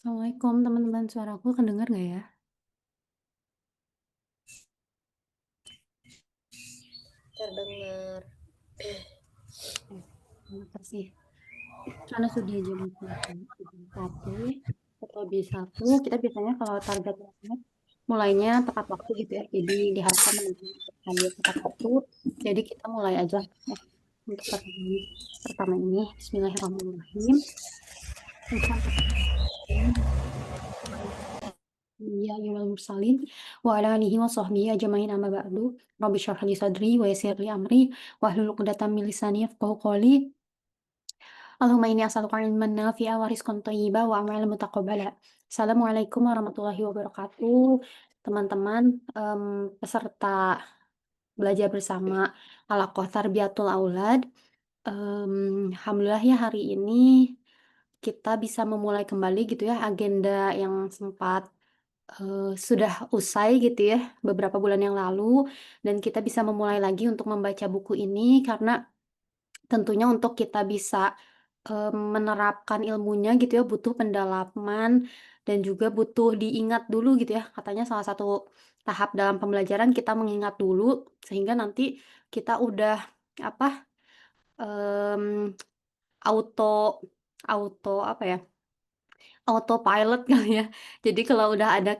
Assalamualaikum teman-teman, suaraku kedengar nggak ya? Terdengar. Terima kasih. Karena sudah jam 1 ya, lebih 1, kita biasanya kalau targetnya mulainya tepat waktu gitu ya. Jadi diharapkan teman-teman dia tepat waktu. Jadi kita mulai aja ya untuk pertama ini. Bismillahirrahmanirrahim. Ya ayyuhal mursalin wa ala alihi wa sahbihi ajmain amma ba'du. Rabbi shrah li sadri wa yassir li amri wahlul 'uqdatam min lisani yafqahu qawli. Allahumma inni as'aluka ilman nafi'a wa rizqan thayyiban wa amalan mutaqabbala. Assalamualaikum warahmatullahi wabarakatuh. Teman-teman, peserta belajar bersama Halaqah Tarbiyatul Aulad. Alhamdulillah ya hari ini kita bisa memulai kembali gitu ya agenda yang sempat sudah usai gitu ya beberapa bulan yang lalu, dan kita bisa memulai lagi untuk membaca buku ini karena tentunya untuk kita bisa, menerapkan ilmunya gitu ya butuh pendalaman dan juga butuh diingat dulu gitu ya. Katanya salah satu tahap dalam pembelajaran kita mengingat dulu sehingga nanti kita udah apa, mmm, auto auto apa ya, autopilot kali ya. Jadi kalau udah ada,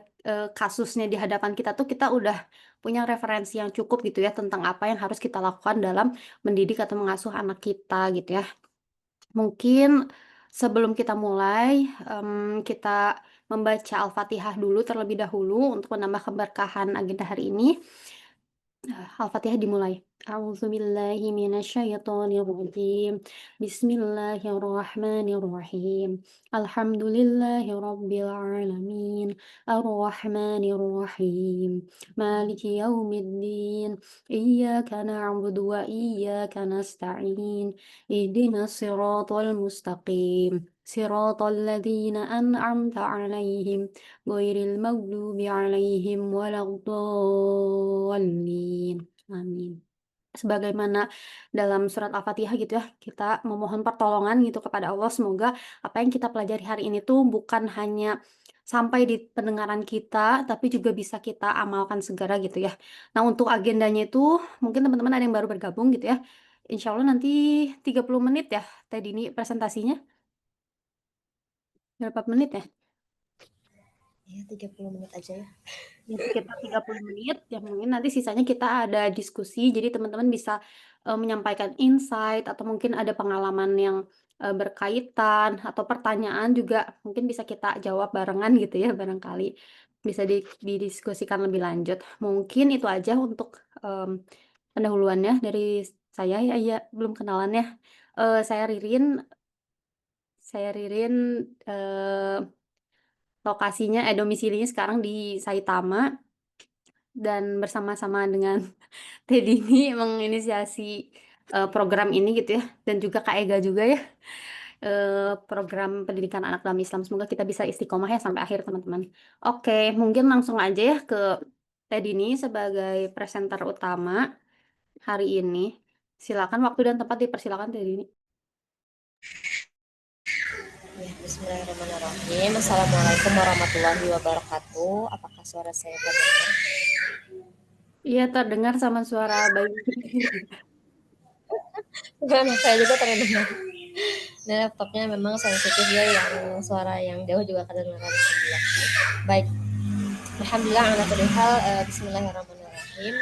kasusnya di hadapan kita tuh kita udah punya referensi yang cukup gitu ya tentang apa yang harus kita lakukan dalam mendidik atau mengasuh anak kita gitu ya. Mungkin sebelum kita mulai, kita membaca Al-Fatihah dulu terlebih dahulu untuk menambah keberkahan agenda hari ini. Al-Fatihah dimulai. A'udzubillahi minasyaitonirrajim. Bismillahirrahmanirrahim. Alhamdulillahirabbil alamin. Arrahmanirrahim. Maliki yaumiddin. Iyyaka na'budu wa iyyaka nasta'in. Ihdinas siratal mustaqim. Siratal ladzina an'amta 'alaihim ghairil maghdubi 'alaihim waladdallin. Amin. Sebagaimana dalam surat Al-Fatihah gitu ya, kita memohon pertolongan gitu kepada Allah, semoga apa yang kita pelajari hari ini tuh bukan hanya sampai di pendengaran kita, tapi juga bisa kita amalkan segera gitu ya. Nah, untuk agendanya itu mungkin teman-teman ada yang baru bergabung gitu ya. Insya Allah nanti 30 menit ya, Teh Dini presentasinya. Berapa menit ya? Ya, 30 menit aja ya. Ya, sekitar 30 menit, ya mungkin nanti sisanya kita ada diskusi, jadi teman-teman bisa menyampaikan insight atau mungkin ada pengalaman yang berkaitan atau pertanyaan juga mungkin bisa kita jawab barengan gitu ya, barangkali bisa didiskusikan lebih lanjut. Mungkin itu aja untuk pendahuluannya dari saya ya, ya belum kenalan ya. Saya Ririn, eh, lokasinya, domisilinya sekarang di Saitama. Dan bersama-sama dengan Teh Dini menginisiasi, program ini gitu ya, dan juga Kak Ega juga ya, program pendidikan anak dalam Islam. Semoga kita bisa istiqomah ya sampai akhir teman-teman. Oke, mungkin langsung aja ya ke Teh Dini sebagai presenter utama hari ini. Silakan waktu dan tempat dipersilakan Teh Dini. Ya, bismillahirrahmanirrahim. Assalamualaikum warahmatullahi wabarakatuh. Apakah suara saya terdengar? Iya, terdengar sama suara bayi. Karena saya juga terdengar. Dan laptopnya memang sensitif ya, yang suara yang jauh juga kedengaran sebelah. Baik. Alhamdulillah ala kulli hal. Bismillahirrahmanirrahim.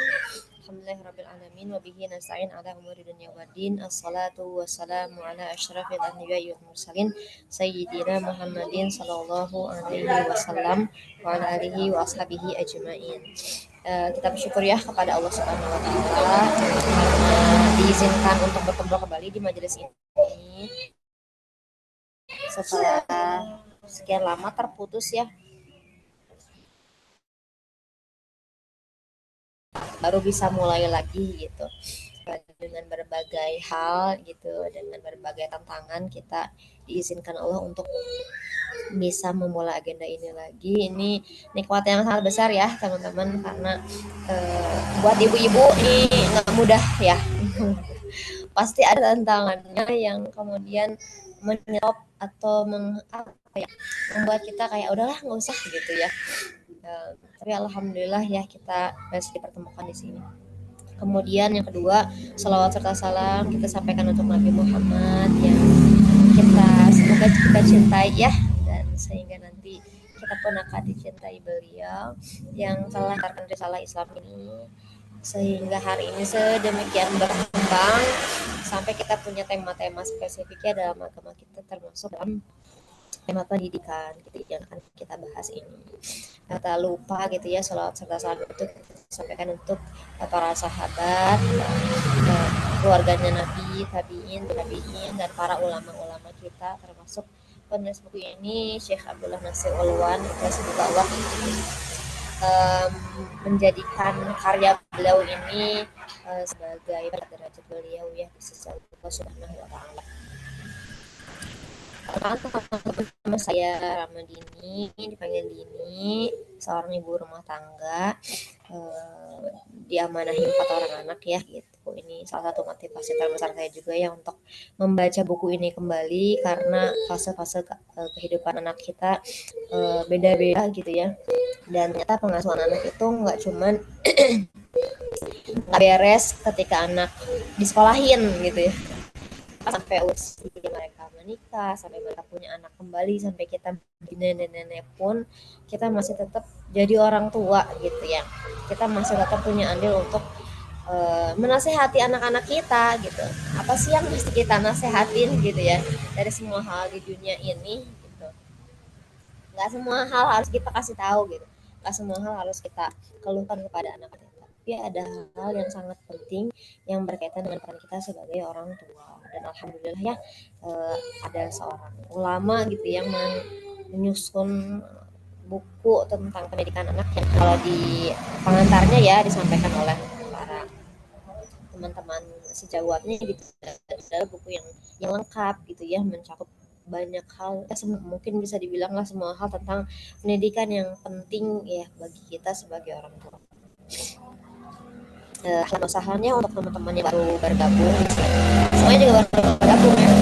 Alhamdulillahirabbil alamin wa bihi nasta'in ala umuri dunya waddin. Assalatu wassalamu ala asyrafil anbiya'i wal mursalin sayyidina Muhammadin sallallahu alaihi wasallam wa ala alihi wa ashabihi ajmain. Kita bersyukur ya kepada Allah Subhanahu wa taala karena diizinkan untuk bertemu kembali di majelis ini setelah sekian lama terputus ya, baru bisa mulai lagi gitu dengan berbagai hal gitu, dengan berbagai tantangan kita diizinkan Allah untuk bisa memulai agenda ini lagi. Ini nikmat yang sangat besar ya teman-teman, karena buat ibu-ibu ini nggak mudah ya pasti ada tantangannya yang kemudian menyetop atau membuat kita kayak udahlah nggak usah gitu ya. Tapi alhamdulillah ya kita masih dipertemukan di sini. Kemudian yang kedua, salawat serta salam kita sampaikan untuk Nabi Muhammad yang semoga kita cintai ya, dan sehingga nanti kita pun akan dicintai beliau yang telah mengantarkan risalah Islam ini, sehingga hari ini sedemikian berkembang sampai kita punya tema-tema spesifiknya dalam agama kita, termasuk dalam tema pendidikan gitu yang akan kita bahas ini. Nah, tak lupa gitu ya, salawat serta salam itu sampaikan untuk para sahabat, keluarganya Nabi, tabiin, dan para ulama-ulama kita, termasuk penulis buku ini Syekh Abdullah Nasir Ulwan. Semoga Allah menjadikan karya beliau ini sebagai derajat beliau ya di sisi Allah Subhanahu wa taala. Nama saya Ramadini, dipanggil Dini, seorang ibu rumah tangga, diamanahi 4 orang anak ya gitu. Ini salah satu motivasi terbesar saya juga ya untuk membaca buku ini kembali, karena fase-fase kehidupan anak kita beda-beda gitu ya. Dan ternyata pengasuhan anak itu nggak cuman nggak beres ketika anak disekolahin gitu ya, sampai usia mereka menikah, sampai mereka punya anak kembali, sampai kita nenek-nenek pun kita masih tetap jadi orang tua gitu ya. Kita masih tetap punya andil untuk menasehati anak-anak kita gitu. Apa sih yang mesti kita nasehatin gitu ya dari semua hal di dunia ini gitu. Nggak semua hal harus kita kasih tahu gitu, nggak semua hal harus kita keluhkan kepada anak kita, tapi ada hal yang sangat penting yang berkaitan dengan peran kita sebagai orang tua. Dan alhamdulillah ya, ada seorang ulama gitu yang menyusun buku tentang pendidikan anak yang kalau di pengantarnya ya disampaikan oleh para teman-teman sejawatnya gitu. Adalah buku yang lengkap gitu ya, mencakup banyak hal, mungkin bisa dibilang lah semua hal tentang pendidikan yang penting ya bagi kita sebagai orang tua. Usahanya untuk teman-teman yang baru bergabung, semuanya juga baru bergabung ya.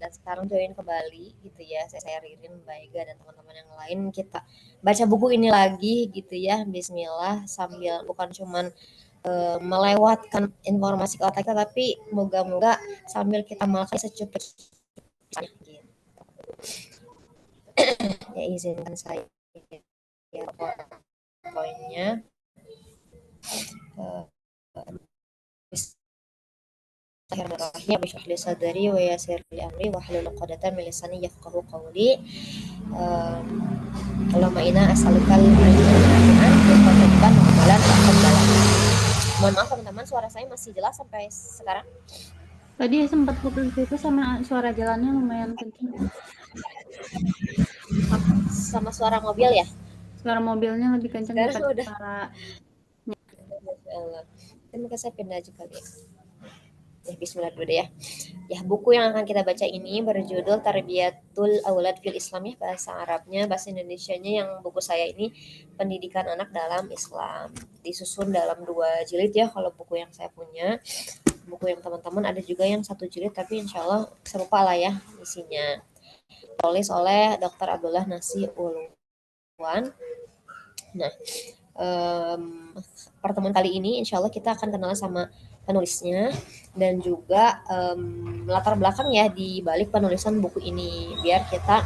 Dan sekarang join kembali gitu ya, saya Ririn, Mbak Ega, dan teman-teman yang lain, kita baca buku ini lagi gitu ya, bismillah, sambil bukan cuman melewatkan informasi ke otak kita, tapi moga-moga sambil kita makan secukupnya gitu. Ya izinkan saya ya poinnya. Bismillahirrahmanirrahim. Bishrah li sadri wa yassir li amri wahlul 'uqdatam min lisani yafqahu qawli. Allahumma inna as'alukal ilman wa amalan taqabbalan. Mohon maaf teman-teman, suara saya masih jelas sampai sekarang? Tadi sempat putus-putus sama suara jalannya lumayan kencang. Sama suara mobil ya? Suara mobilnya lebih kencang daripada suara. Mungkin saya pindah aja kali ya. Bismillah dulu deh ya. Ya, buku yang akan kita baca ini berjudul Tarbiyatul Aulad fil Islam ya, bahasa Arabnya, bahasa Indonesianya yang buku saya ini Pendidikan Anak dalam Islam. Disusun dalam 2 jilid ya kalau buku yang saya punya. Buku yang teman-teman ada juga yang 1 jilid, tapi insya Allah serupa lah ya isinya. Tulis oleh Dr. Abdullah Nasir Ulwan. Nah, pertemuan kali ini insya Allah kita akan kenal sama penulisnya dan juga latar belakang ya di balik penulisan buku ini, biar kita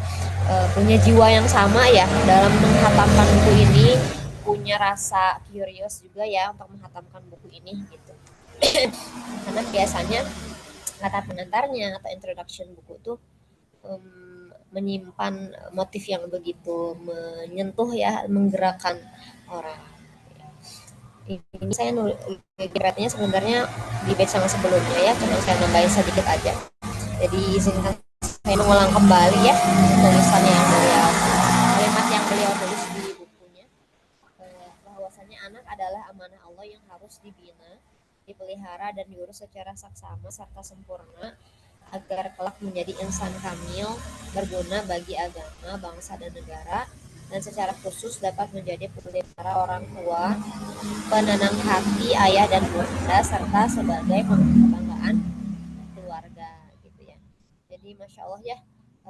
punya jiwa yang sama ya dalam menghatamkan buku ini, punya rasa curious juga ya untuk menghatamkan buku ini gitu. Karena biasanya kata pengantarnya atau introduction buku tuh menyimpan motif yang begitu menyentuh ya, menggerakkan orang. Ini saya nulis beratnya sebenarnya di batch yang sebelumnya ya, cuma saya nambahin sedikit aja. Jadi izinkan saya mengulang kembali ya tulisan yang beliau, kalimat yang beliau tulis di bukunya, bahwasanya anak adalah amanah Allah yang harus dibina, dipelihara dan diurus secara saksama serta sempurna agar kelak menjadi insan kamil, berguna bagi agama, bangsa dan negara, dan secara khusus dapat menjadi pelipara orang tua, penenang hati ayah dan bunda, serta sebagai kebanggaan keluarga gitu ya. Jadi masya Allah ya,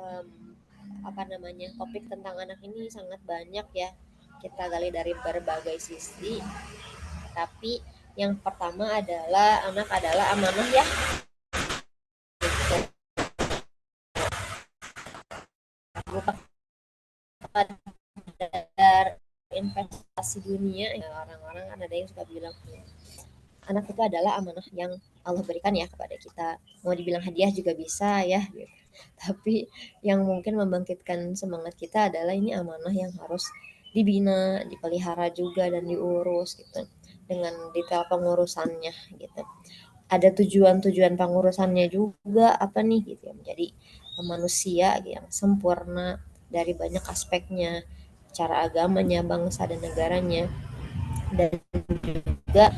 em, apa namanya, topik tentang anak ini sangat banyak ya, kita gali dari berbagai sisi. Tapi yang pertama adalah anak adalah amanah ya, bukan sekadar investasi dunia ya. Orang-orang kan ada yang suka bilang anak itu adalah amanah yang Allah berikan ya kepada kita, mau dibilang hadiah juga bisa ya gitu. Tapi yang mungkin membangkitkan semangat kita adalah ini amanah yang harus dibina, dipelihara juga dan diurus gitu, dengan detail pengurusannya gitu. Ada tujuan-tujuan pengurusannya juga apa nih gitu ya, menjadi manusia yang sempurna dari banyak aspeknya, cara agamanya, bangsa dan negaranya, dan juga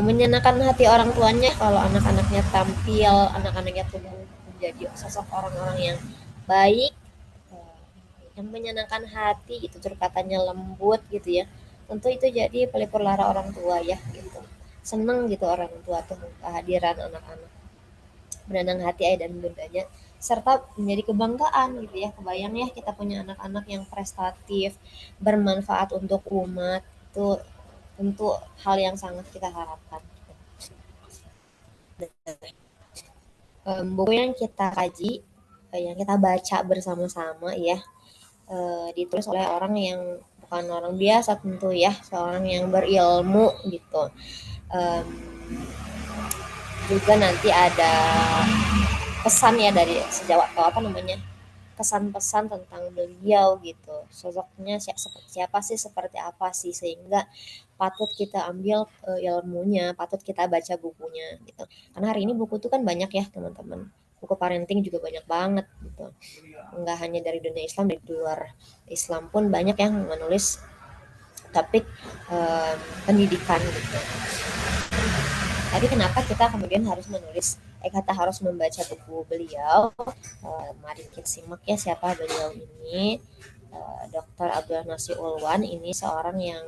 menyenangkan hati orang tuanya kalau anak-anaknya tampil, anak-anaknya tumbuh menjadi sosok orang-orang yang baik, eh, yang menyenangkan hati gitu, curhatannya lembut gitu ya. Tentu itu jadi pelipur lara orang tua ya gitu. Seneng gitu orang tua tuh kehadiran anak-anak, menenang hati ayah dan bundanya, serta menjadi kebanggaan gitu ya. Kebayang ya kita punya anak-anak yang prestatif, bermanfaat untuk umat, itu tentu hal yang sangat kita harapkan. Buku yang kita kaji, yang kita baca bersama-sama ya, ditulis oleh orang yang bukan orang biasa tentu ya, seorang yang berilmu gitu. Um, Juga nanti ada pesan ya dari sejawat atau apa namanya, pesan-pesan tentang beliau gitu, sosoknya siapa sih, seperti apa sih, sehingga patut kita ambil ilmunya, patut kita baca bukunya gitu. Karena hari ini buku tuh kan banyak ya teman-teman, buku parenting juga banyak banget gitu, nggak hanya dari dunia Islam, dari luar Islam pun banyak yang menulis topik eh, pendidikan gitu. Tapi kenapa kita kemudian harus menulis, kata harus membaca buku beliau? Mari kita simak ya siapa beliau ini. Dr. Abdul Nasir Ulwan ini seorang yang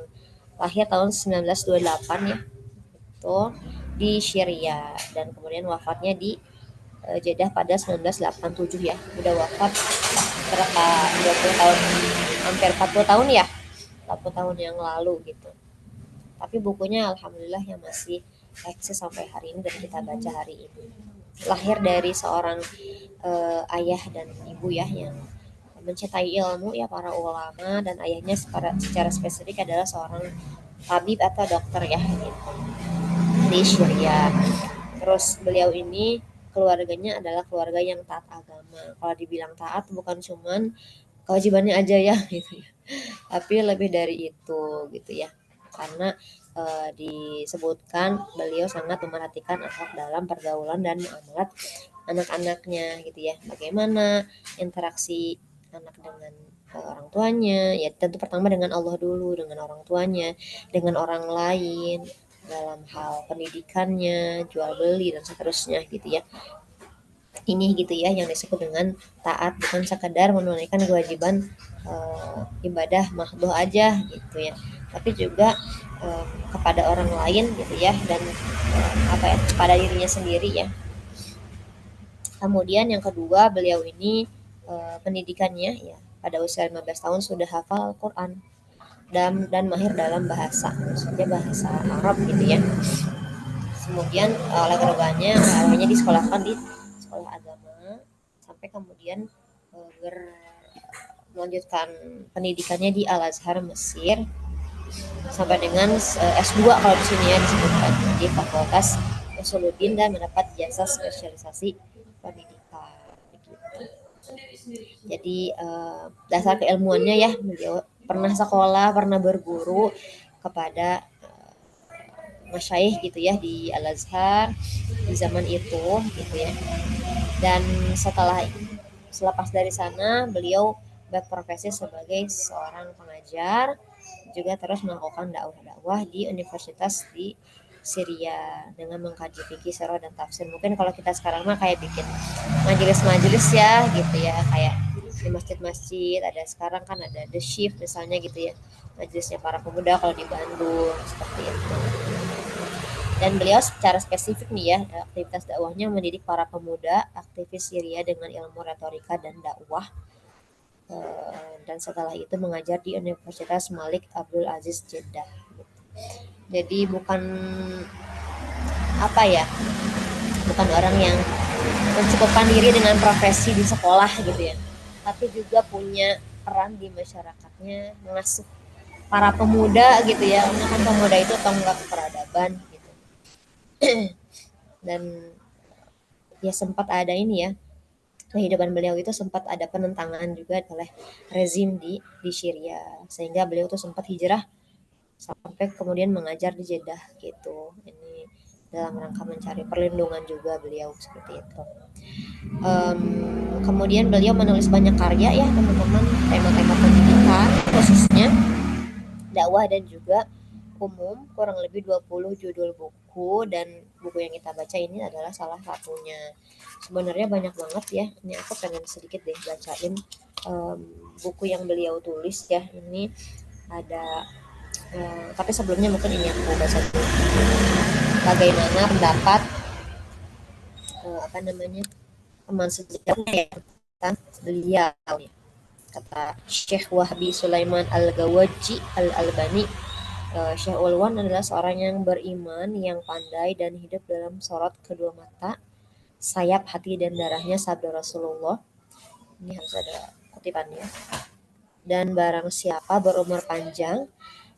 lahir tahun 1928 ya, itu di Syria, dan kemudian wafatnya di Jeddah pada 1987 ya. Udah wafat berapa, 20 tahun, hampir 40 tahun ya, 40 tahun yang lalu gitu. Tapi bukunya alhamdulillah yang masih eksis sampai hari ini dan kita baca hari ini. Lahir dari seorang ayah dan ibu ya yang mencintai ilmu ya, para ulama, dan ayahnya secara spesifik adalah seorang tabib atau dokter ya gitu, di Syria. Terus beliau ini keluarganya adalah keluarga yang taat agama. Kalau dibilang taat bukan cuman kewajibannya aja ya gitu ya, tapi lebih dari itu gitu ya. Karena disebutkan beliau sangat memerhatikan akhlak dalam pergaulan dan muamalat anak-anaknya gitu ya. Bagaimana interaksi anak dengan orang tuanya, ya tentu pertama dengan Allah dulu, dengan orang tuanya, dengan orang lain, dalam hal pendidikannya, jual beli dan seterusnya gitu ya. Ini gitu ya yang disebut dengan taat, bukan sekadar menunaikan kewajiban ibadah mahdoh aja gitu ya, tapi juga kepada orang lain gitu ya, dan apa ya, kepada dirinya sendiri ya. Kemudian yang kedua, beliau ini pendidikannya ya, pada usia 15 tahun sudah hafal Al-Quran dan mahir dalam bahasa, maksudnya bahasa Arab gitu ya. Kemudian oleh keluarganya ayahnya disekolahkan di sekolah agama, sampai kemudian melanjutkan pendidikannya di Al Azhar Mesir sampai dengan S2 kalau di sini ya disebutkan di Fakultas Usuluddin, dan mendapat jasa spesialisasi pendidikan gitu. Jadi dasar keilmuannya ya, beliau pernah sekolah, pernah berguru kepada masyaikh gitu ya di Al Azhar di zaman itu gitu ya. Dan selepas dari sana beliau berprofesi sebagai seorang pengajar, juga terus melakukan dakwah-dakwah di universitas di Syria dengan mengkaji fikih, sirah dan tafsir. Mungkin kalau kita sekarang mah kayak bikin majelis-majelis ya gitu ya, kayak di masjid-masjid. Ada sekarang kan ada The Shift misalnya gitu ya, majelisnya para pemuda kalau di Bandung seperti itu. Dan beliau secara spesifik nih ya, aktivitas dakwahnya mendidik para pemuda aktivis Syria dengan ilmu retorika dan dakwah. Dan setelah itu mengajar di Universitas Malik Abdul Aziz Jeddah. Jadi bukan apa ya, bukan orang yang mencukupkan diri dengan profesi di sekolah gitu ya, tapi juga punya peran di masyarakatnya, mengasuh para pemuda gitu ya, karena kan pemuda itu tonggak peradaban gitu. Dan ya sempat ada ini ya, kehidupan beliau itu sempat ada penentangan juga oleh rezim di Syria, sehingga beliau tuh sempat hijrah sampai kemudian mengajar di Jeddah gitu. Ini dalam rangka mencari perlindungan juga beliau seperti itu. Kemudian beliau menulis banyak karya ya teman-teman, tema-tema pendidikan khususnya, dakwah dan juga umum, kurang lebih 20 judul buku, dan buku yang kita baca ini adalah salah satunya. Sebenarnya banyak banget ya, ini aku pengen sedikit deh bacain buku yang beliau tulis ya. Ini ada tapi sebelumnya mungkin ini aku baca dulu. Bagaimana pendapat apa namanya, teman sejarahnya ya tentang beliau ya. Kata Syekh Wahbi Sulaiman Al-Gawaji Al-Albani, Syekh Ulwan adalah seorang yang beriman, yang pandai dan hidup dalam sorot kedua mata, sayap hati dan darahnya sabda Rasulullah. Ini harus ada kutipannya. Dan barang siapa berumur panjang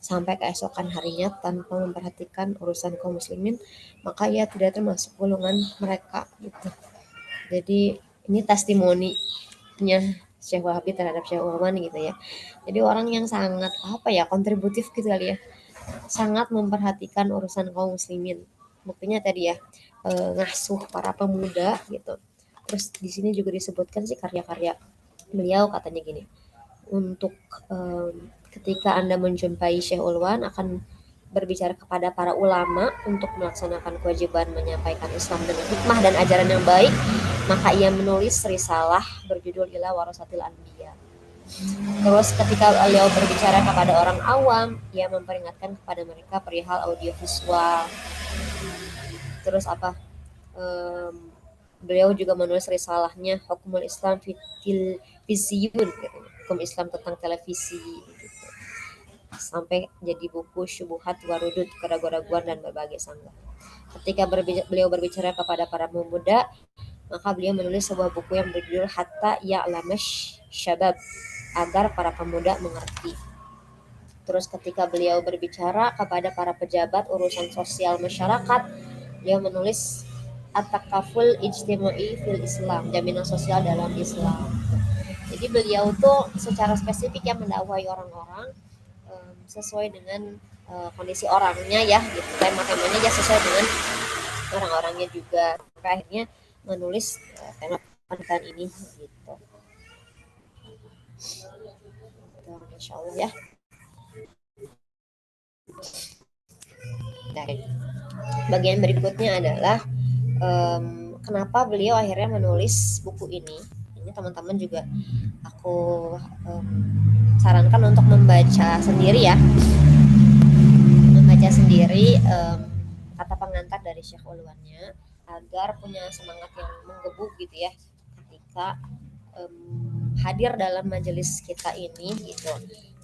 sampai keesokan harinya tanpa memperhatikan urusan kaum muslimin, maka ia tidak termasuk golongan mereka gitu. Jadi ini testimoninya Syekh Wahabi terhadap Syekh Ulwan gitu ya. Jadi orang yang sangat apa ya, kontributif gitu kali ya, sangat memperhatikan urusan kaum muslimin. Buktinya tadi ya, ngasuh para pemuda gitu. Terus di sini juga disebutkan sih karya-karya beliau, katanya gini, untuk ketika Anda menjumpai Syekh Ulwan akan berbicara kepada para ulama untuk melaksanakan kewajiban menyampaikan Islam dengan hikmah dan ajaran yang baik, maka ia menulis risalah berjudul Ila Warasatil Anbiya. Terus ketika beliau berbicara kepada orang awam, ia memperingatkan kepada mereka perihal audiovisual. Terus apa? Beliau juga menulis risalahnya Hukumul Islam Fitil Visiyun, hukum Islam tentang televisi gitu. Sampai jadi buku Syubuhat Warudud, keraguan-raguan dan berbagai sanggah. Ketika beliau berbicara kepada para pemuda, maka beliau menulis sebuah buku yang berjudul Hatta Ya'lamash Syabab, agar para pemuda mengerti. Terus ketika beliau berbicara kepada para pejabat urusan sosial masyarakat, beliau menulis At-Takaful Ijtimai fil Islam, jaminan sosial dalam Islam. Jadi beliau tuh secara spesifik ya mendakwahi orang-orang sesuai dengan kondisi orangnya ya gitu. Tema-temanya ya sesuai dengan orang-orangnya juga. Sampai akhirnya menulis tema pernikahan ini gitu. Masya Allah ya. Nah, bagian berikutnya adalah kenapa beliau akhirnya menulis buku ini. Ini teman-teman juga aku sarankan untuk membaca sendiri ya, membaca sendiri kata pengantar dari Syekh Ulwannya, agar punya semangat yang menggebu gitu ya ketika hadir dalam majelis kita ini gitu,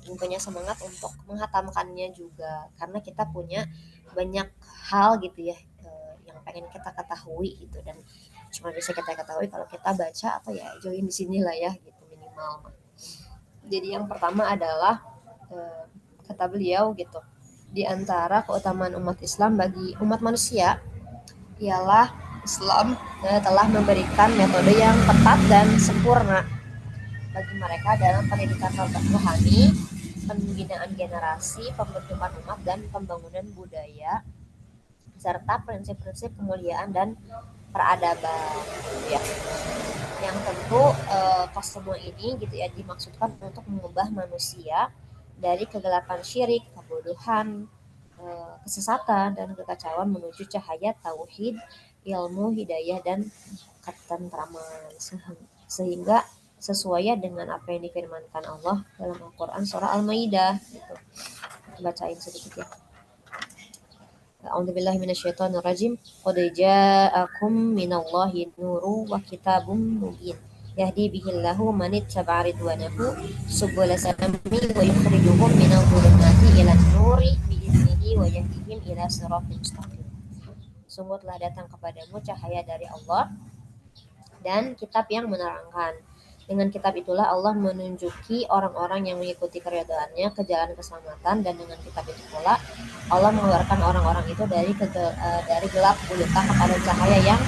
dan punya semangat untuk menghatamkannya juga, karena kita punya banyak hal gitu ya yang pengen kita ketahui gitu, dan cuma bisa kita ketahui kalau kita baca atau ya join di sini lah ya gitu minimal. Jadi yang pertama adalah kata beliau gitu, di antara keutamaan umat Islam bagi umat manusia ialah Islam telah memberikan metode yang tepat dan sempurna bagi mereka dalam pendidikan rohani, pembinaan generasi, pembentukan umat, dan pembangunan budaya, serta prinsip-prinsip kemuliaan dan peradaban ya. Yang tentu semua ini gitu ya dimaksudkan untuk mengubah manusia dari kegelapan syirik, kebodohan, kesesatan dan kekacauan menuju cahaya tauhid, ilmu, hidayah dan ketentraman, sehingga sesuai dengan apa yang difirmankan Allah dalam Al-Quran surah Al-Maidah gitu. Bacain sedikit ya. A'udzubillahi minasyaitonirrajim. Qad ja'akum minallahi nuru wa kitabum mubin. Yahdi bihillahu man ittaba'a ridwanahu subula salami wa yukhrijuhum minadh dhulumati ilan nuri biiznihi wa yahdihim ila siratal mustaqim. Sungguh telah datang kepadamu cahaya dari Allah dan kitab yang menerangkan. Dengan kitab itulah Allah menunjuki orang-orang yang mengikuti keridhaannya ke jalan keselamatan, dan dengan kitab itu pula Allah mengeluarkan orang-orang itu dari gelap gulita kepada cahaya yang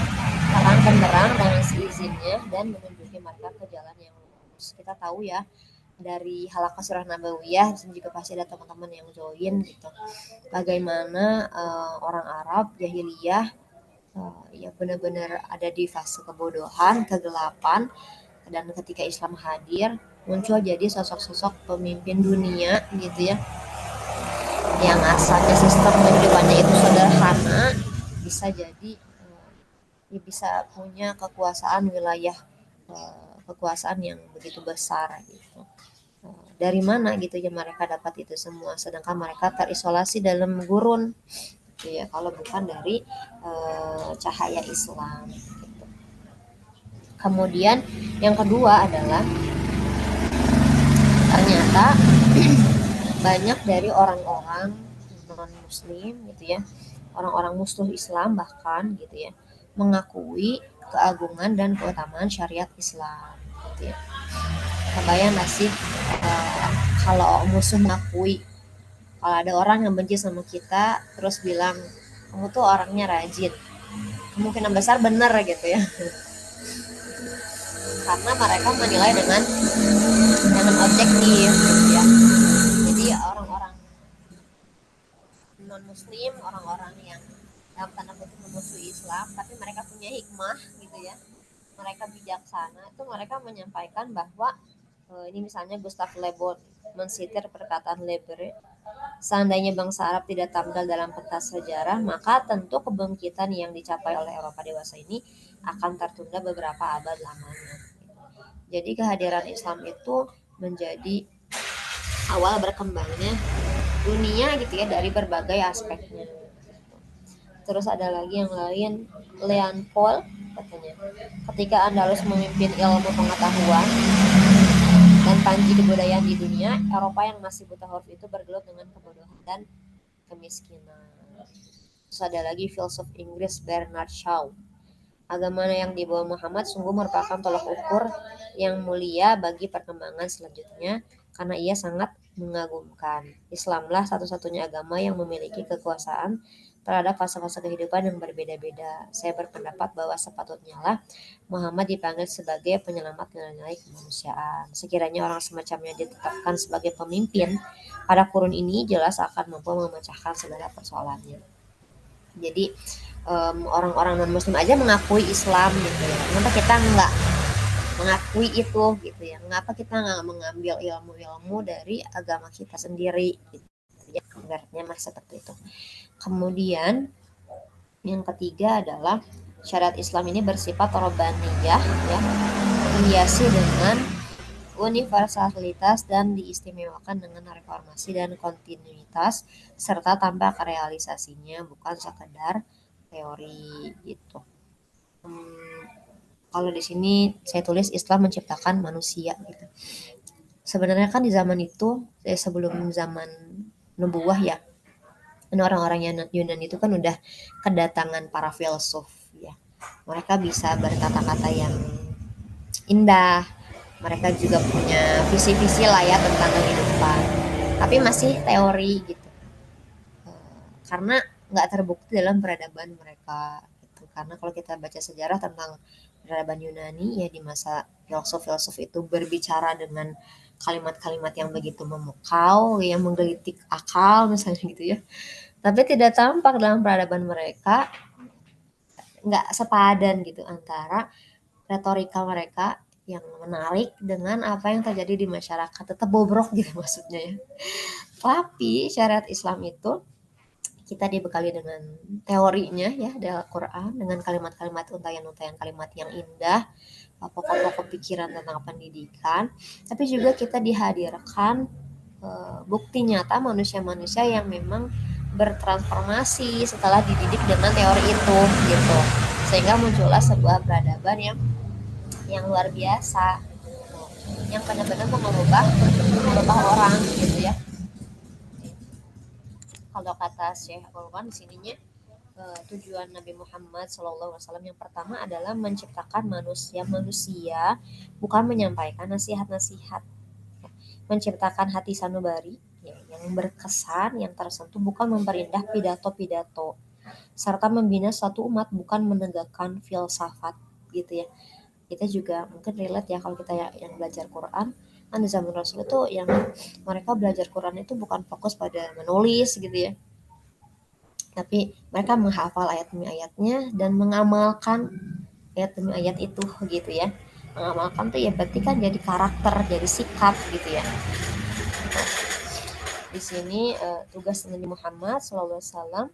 terang benderang dengan seizinnya dan menunjuki mereka ke jalan yang lurus. Kita tahu ya dari Halaqah Surah Nabawiyah, dan juga pasti ada teman-teman yang join gitu. Bagaimana orang Arab jahiliyah ya benar-benar ada di fase kebodohan, kegelapan, dan ketika Islam hadir muncul jadi sosok-sosok pemimpin dunia gitu ya, yang asalnya sistem kehidupannya itu sederhana, bisa jadi ya bisa punya kekuasaan wilayah, kekuasaan yang begitu besar gitu. Dari mana gitu ya mereka dapat itu semua, sedangkan mereka terisolasi dalam gurun gitu ya, kalau bukan dari cahaya Islam gitu. Kemudian yang kedua adalah ternyata banyak dari orang-orang non muslim gitu ya, orang-orang musuh Islam bahkan gitu ya, mengakui keagungan dan keutamaan syariat Islam gitu ya. Kebayang gak sih kalau musuh mengakui, kalau ada orang yang benci sama kita terus bilang kamu tuh orangnya rajin, kemungkinan besar benar gitu ya. Karena mereka menilai dengan objektif gitu ya. Jadi orang-orang non muslim, orang-orang yang dalam tanda kutip memusuhi Islam, tapi mereka punya hikmah gitu ya, mereka bijaksana, itu mereka menyampaikan bahwa ini misalnya Gustav Le Bon mensitir perkataan Lebre, seandainya bangsa Arab tidak tampil dalam pentas sejarah, maka tentu kebangkitan yang dicapai oleh Eropa dewasa ini akan tertunda beberapa abad lamanya. Jadi kehadiran Islam itu menjadi awal berkembangnya dunia gitu ya, dari berbagai aspeknya. Terus ada lagi yang lain, Leon Paul katanya, ketika Andalus memimpin ilmu pengetahuan dan panji kebudayaan di dunia, Eropa yang masih buta huruf itu bergelut dengan kebodohan dan kemiskinan. Terus ada lagi filsuf Inggris Bernard Shaw, agama yang dibawa Muhammad sungguh merupakan tolak ukur yang mulia bagi perkembangan selanjutnya, karena ia sangat mengagumkan. Islamlah satu-satunya agama yang memiliki kekuasaan terhadap fase-fase kehidupan yang berbeda-beda. Saya berpendapat bahwa sepatutnya lah Muhammad dipanggil sebagai penyelamat nilai-nilai kemanusiaan. Sekiranya orang semacamnya ditetapkan sebagai pemimpin pada kurun ini, jelas akan mampu memecahkan segala persoalannya. Jadi orang-orang non muslim aja mengakui Islam gitu ya, kenapa kita nggak mengakui itu gitu ya, mengapa kita nggak mengambil ilmu-ilmu dari agama kita sendiri gitu ya, ibaratnya mas seperti itu. Kemudian yang ketiga adalah syariat Islam ini bersifat robbaniyah ya, dihiasi dengan universalitas dan diistimewakan dengan reformasi dan kontinuitas serta tampak realisasinya, bukan sekedar teori gitu. Kalau di sini saya tulis Islam menciptakan manusia gitu. Sebenarnya kan di zaman itu sebelum zaman nubuwah ya, orang-orang Yunani itu kan udah kedatangan para filsuf ya. Mereka bisa berkata-kata yang indah, mereka juga punya visi-visi lah ya tentang kehidupan, tapi masih teori gitu. Karena nggak terbukti dalam peradaban mereka gitu. Karena kalau kita baca sejarah tentang peradaban Yunani ya, di masa filsuf-filsuf itu berbicara dengan kalimat-kalimat yang begitu memukau, yang menggelitik akal misalnya gitu ya, tapi tidak tampak dalam peradaban mereka, nggak sepadan gitu antara retorika mereka yang menarik dengan apa yang terjadi di masyarakat, tetap bobrok gitu maksudnya ya. Tapi syariat Islam itu kita dibekali dengan teorinya ya dari Al-Quran, dengan kalimat-kalimat untayan-untayan kalimat yang indah, pokok-pokok pikiran tentang pendidikan, tapi juga kita dihadirkan bukti nyata manusia-manusia yang memang bertransformasi setelah dididik dengan teori itu gitu, sehingga muncullah sebuah peradaban yang luar biasa, yang benar-benar mengubah orang gitu ya. Kalau kata Syekh Ulwan di sininya, tujuan Nabi Muhammad SAW yang pertama adalah menciptakan manusia bukan menyampaikan nasihat-nasihat, menciptakan hati sanubari ya, yang berkesan, yang tersentuh, bukan memperindah pidato-pidato, serta membina satu umat bukan menegakkan filsafat gitu ya. Kita juga mungkin relate ya, kalau kita yang belajar Quran kan di zaman Rasul itu yang mereka belajar Quran itu bukan fokus pada menulis gitu ya, tapi mereka menghafal ayat demi ayatnya dan mengamalkan ayat demi ayat itu gitu ya. Mengamalkan tuh ya berarti kan jadi karakter, jadi sikap gitu ya. Di sini tugas Nabi Muhammad SAW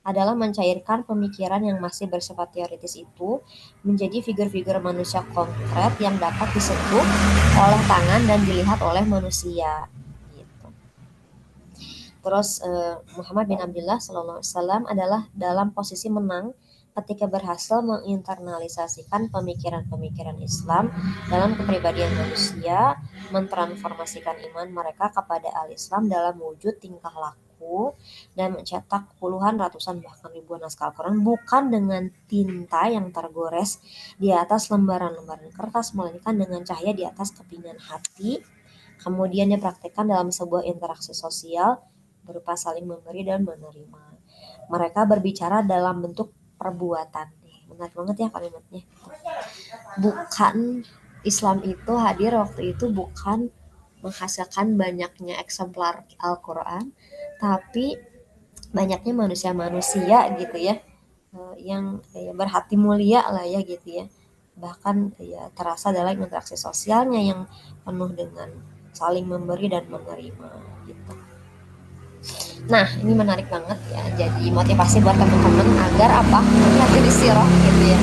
adalah mencairkan pemikiran yang masih bersifat teoritis itu menjadi figur-figur manusia konkret yang dapat disentuh oleh tangan dan dilihat oleh manusia. Gitu. Terus Muhammad bin Abdullah SAW adalah dalam posisi menang ketika berhasil menginternalisasikan pemikiran-pemikiran Islam dalam kepribadian manusia, mentransformasikan iman mereka kepada al-Islam dalam wujud tingkah laku, dan mencetak puluhan, ratusan, bahkan ribuan naskah Al-Quran bukan dengan tinta yang tergores di atas lembaran-lembaran kertas, melainkan dengan cahaya di atas kepingan hati, kemudian dipraktikkan dalam sebuah interaksi sosial berupa saling memberi dan menerima. Mereka berbicara dalam bentuk perbuatan. Menarik banget ya kalimatnya. Bukan, Islam itu hadir waktu itu bukan menghasilkan banyaknya eksemplar Al-Quran, tapi banyaknya manusia-manusia gitu ya, yang berhati mulia lah ya gitu ya. Bahkan ya terasa dalam interaksi sosialnya yang penuh dengan saling memberi dan menerima gitu. Nah, ini menarik banget ya. Jadi motivasi buat teman-teman agar apa? Mempelajari sirah gitu ya.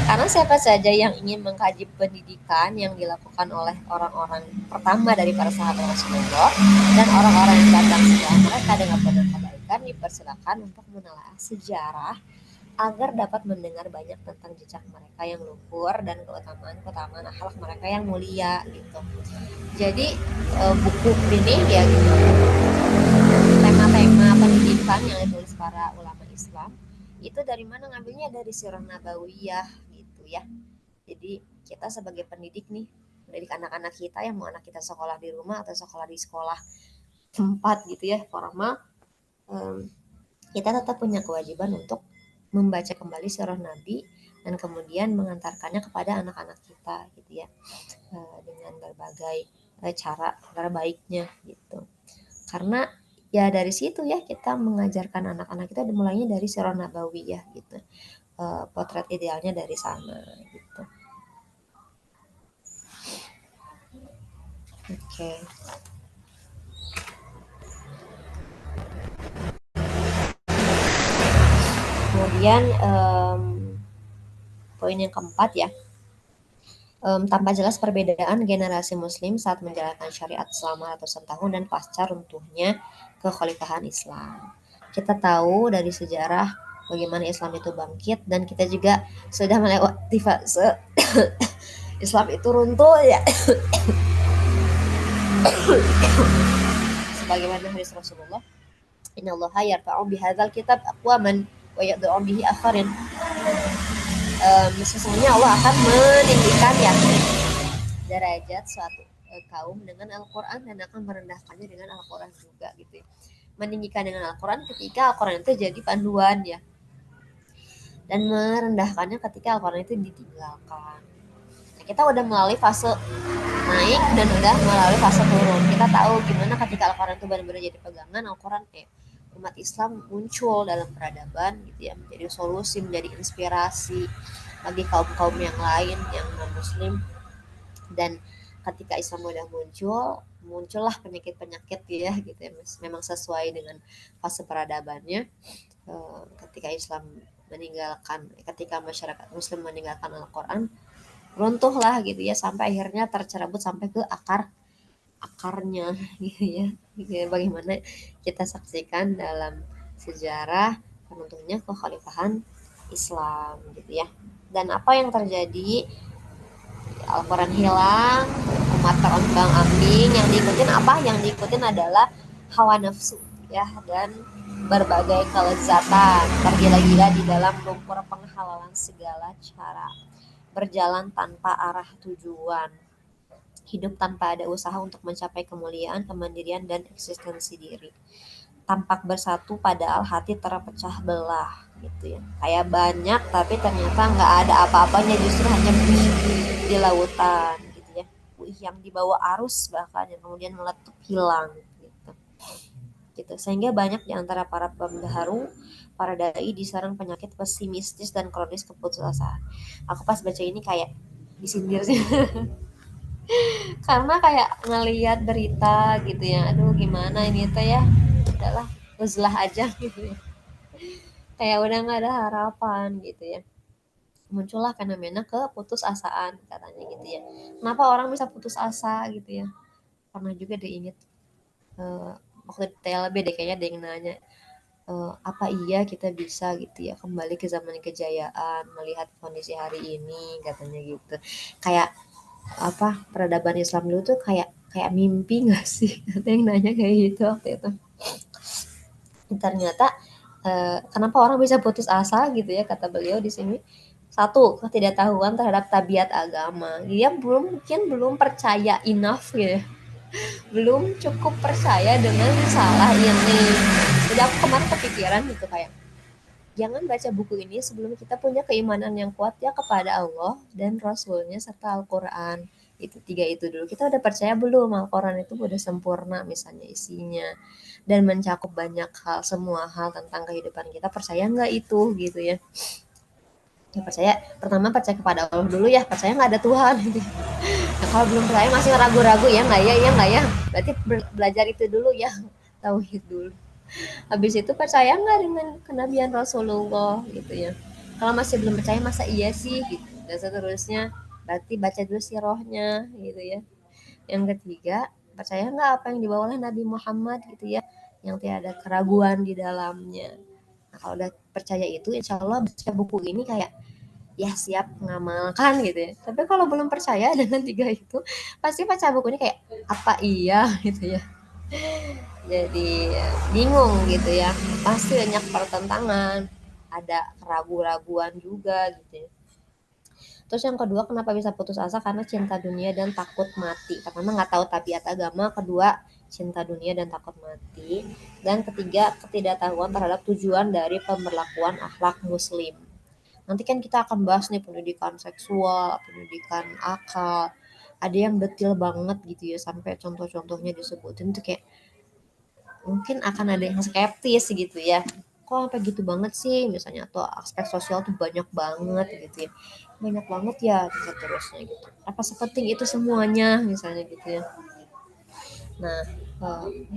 Karena siapa saja yang ingin mengkaji pendidikan yang dilakukan oleh orang-orang pertama dari para sahabat Rasulullah dan orang-orang yang datang setelah mereka dengan penuh kebaikan, dipersilakan untuk menelaah sejarah agar dapat mendengar banyak tentang jejak mereka yang luhur dan keutamaan-keutamaan akhlak mereka yang mulia gitu. Jadi buku ini ya gitu, tema-tema pendidikan yang ditulis para ulama Islam itu dari mana ngambilnya, dari Sirah Nabawiyah gitu ya. Jadi kita sebagai pendidik nih, mendidik anak-anak kita, yang mau anak kita sekolah di rumah atau sekolah di sekolah tempat gitu ya formal, kita tetap punya kewajiban untuk membaca kembali Sirah Nabi dan kemudian mengantarkannya kepada anak-anak kita gitu ya, dengan berbagai cara terbaiknya gitu. Karena ya dari situ ya kita mengajarkan anak-anak kita, dimulainya dari Sirah Nabawiyah gitu. Potret idealnya dari sana gitu. Oke. Okay. Kemudian poin yang keempat ya, tanpa jelas perbedaan generasi muslim saat menjalankan syariat selama ratusan tahun dan pasca runtuhnya kekhalifahan Islam. Kita tahu dari sejarah bagaimana Islam itu bangkit, dan kita juga sudah melewati fase Islam itu runtuh ya. Sebagaimana hadis Rasulullah, innallaha yarfa'u bihadzal kitab aqwaman wa yad'u bihi akharin. Sesungguhnya Allah akan meninggikan ya derajat suatu kaum dengan Al-Quran dan akan merendahkannya dengan Al-Quran juga gitu ya. Meninggikan dengan Al-Quran ketika Al-Quran itu jadi panduan ya, dan merendahkannya ketika Al-Quran itu ditinggalkan. Nah, kita udah melalui fase naik dan udah melalui fase turun. Kita tahu gimana ketika Al-Quran itu benar-benar jadi pegangan, Al-Quran umat Islam muncul dalam peradaban gitu ya, menjadi solusi, menjadi inspirasi bagi kaum-kaum yang lain yang non-muslim. Dan ketika Islam udah muncullah penyakit-penyakit ya gitu ya, memang sesuai dengan fase peradabannya. Ketika Islam meninggalkan, ketika masyarakat muslim meninggalkan Al-Quran, runtuhlah gitu ya, sampai akhirnya tercerabut sampai ke akarnya gitu ya. Gitu ya, bagaimana kita saksikan dalam sejarah runtuhnya kekhalifahan Islam gitu ya. Dan apa yang terjadi? Al-Quran hilang, umat terombang-ambing. Yang diikutin apa? Yang diikutin adalah hawa nafsu ya, dan berbagai kelezatan, tergila-gila di dalam lumpur penghalalan segala cara, berjalan tanpa arah tujuan, hidup tanpa ada usaha untuk mencapai kemuliaan, kemandirian, dan eksistensi diri. Tampak bersatu padahal hati terpecah belah gitu ya. Kayak banyak tapi ternyata nggak ada apa-apanya, justru hanya buih di lautan gitu ya. Buih yang dibawa arus bahkan yang kemudian meletup hilang gitu. Gitu. Sehingga banyak di antara para pembaharu, para dai diserang penyakit pesimistis dan kronis keputusasaan. Aku pas baca ini kayak disindir sih. Karena kayak ngelihat berita gitu ya, aduh gimana ini tuh ya, udahlah uzlah aja gitu ya, kayak udah nggak ada harapan gitu ya. Muncullah fenomena keputusasaan katanya gitu ya. Kenapa orang bisa putus asa gitu ya? Pernah juga diingat waktu di TLB deh kayaknya ada yang nanya, apa iya kita bisa gitu ya kembali ke zaman kejayaan melihat kondisi hari ini katanya gitu. Kayak apa, peradaban Islam dulu tuh kayak kayak mimpi nggak sih? Ada yang nanya kayak gitu waktu itu. Ternyata kenapa orang bisa putus asa gitu ya, kata beliau di sini. Satu, ketidaktahuan terhadap tabiat agama. Dia belum percaya enough gitu ya. Belum cukup percaya dengan risalah ini. Jadi aku kemarin kepikiran gitu kayak, jangan baca buku ini sebelum kita punya keimanan yang kuat ya kepada Allah dan Rasulnya serta Al-Quran. Itu tiga itu dulu. Kita udah percaya belum Al-Quran itu udah sempurna misalnya isinya dan mencakup banyak hal, semua hal tentang kehidupan kita, percaya nggak itu gitu ya. Ya percaya, pertama percaya kepada Allah dulu ya, percaya nggak ada Tuhan gitu. Nah, kalau belum percaya masih ragu-ragu, ya nggak ya, berarti belajar itu dulu ya, tauhid dulu. Habis itu percaya nggak dengan kenabian Rasulullah gitu ya. Kalau masih belum percaya masa iya sih gitu. Dan seterusnya berarti baca dulu sirahnya gitu ya. Yang ketiga, percaya nggak apa yang dibawa oleh Nabi Muhammad gitu ya, yang tiada keraguan di dalamnya. Nah, kalau udah percaya itu, insya Allah baca buku ini kayak ya siap mengamalkan gitu ya. Tapi kalau belum percaya dengan tiga itu, pasti baca buku ini kayak apa iya gitu ya. Jadi bingung gitu ya. Pasti banyak pertentangan, ada keraguan-raguan juga gitu ya. Terus yang kedua, kenapa bisa putus asa? Karena cinta dunia dan takut mati. Pertama nggak tahu tabiat agama, kedua cinta dunia dan takut mati, dan ketiga ketidaktahuan terhadap tujuan dari pemberlakuan akhlak muslim. Nanti kan kita akan bahas nih pendidikan seksual, pendidikan akal. Ada yang detail banget gitu ya, sampai contoh-contohnya disebutin tuh kayak mungkin akan ada yang skeptis gitu ya, kok apa gitu banget sih misalnya, atau aspek sosial tuh banyak banget gitu ya, banyak banget ya dan seterusnya gitu, apa sepenting itu semuanya misalnya gitu ya. Nah